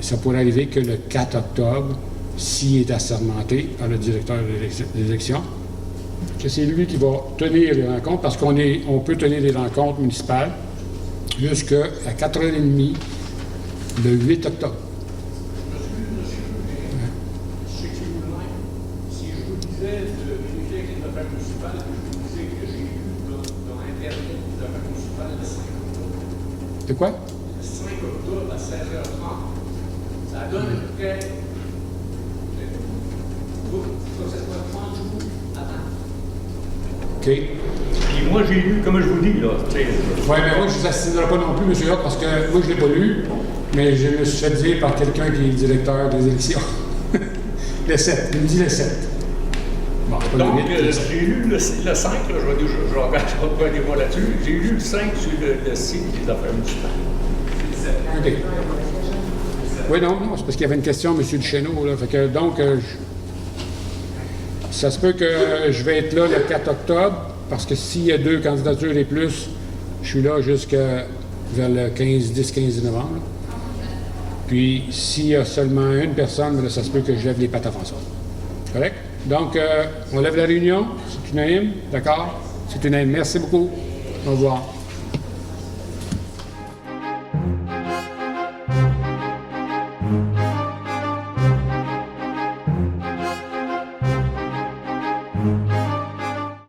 ça pourrait arriver que le 4 octobre, s'il est assermenté par le directeur de l'élection, que c'est lui qui va tenir les rencontres, parce qu'on peut tenir les rencontres municipales jusqu'à 4h30 le 8 octobre. Si je vous disais de vérifier avec les affaires municipales, je vous disais que j'ai eu dans Internet les affaires municipales le 5 octobre. C'est quoi? Le 5 octobre à 16h30. Ça donne à peu près. Il faut que ça soit 30 jours avant. OK. Puis moi, j'ai lu, comme je vous dis, là. Oui, mais moi, je ne vous assisterai pas non plus, M. Hott, parce que moi, je ne l'ai pas lu, mais je me suis fait dire par quelqu'un qui est directeur des élections. Le 7. Il me dit le 7. Bon, pas donc, le 8, j'ai lu le 5, là, je regarde des mots là-dessus. J'ai lu le 5 sur le site des affaires municipales. OK. Oui, non, c'est parce qu'il y avait une question, M. Duchesneau, là. Fait que, donc, ça se peut que je vais être là le 4 octobre, parce que s'il y a 2 candidatures et plus, je suis là jusqu'à vers le 10-15 novembre. Là. Puis, s'il y a seulement une personne, là, ça se peut que je lève les pattes avant ça. Correct? Donc, on lève la réunion. C'est unanime? D'accord? C'est unanime. Merci beaucoup. Au revoir.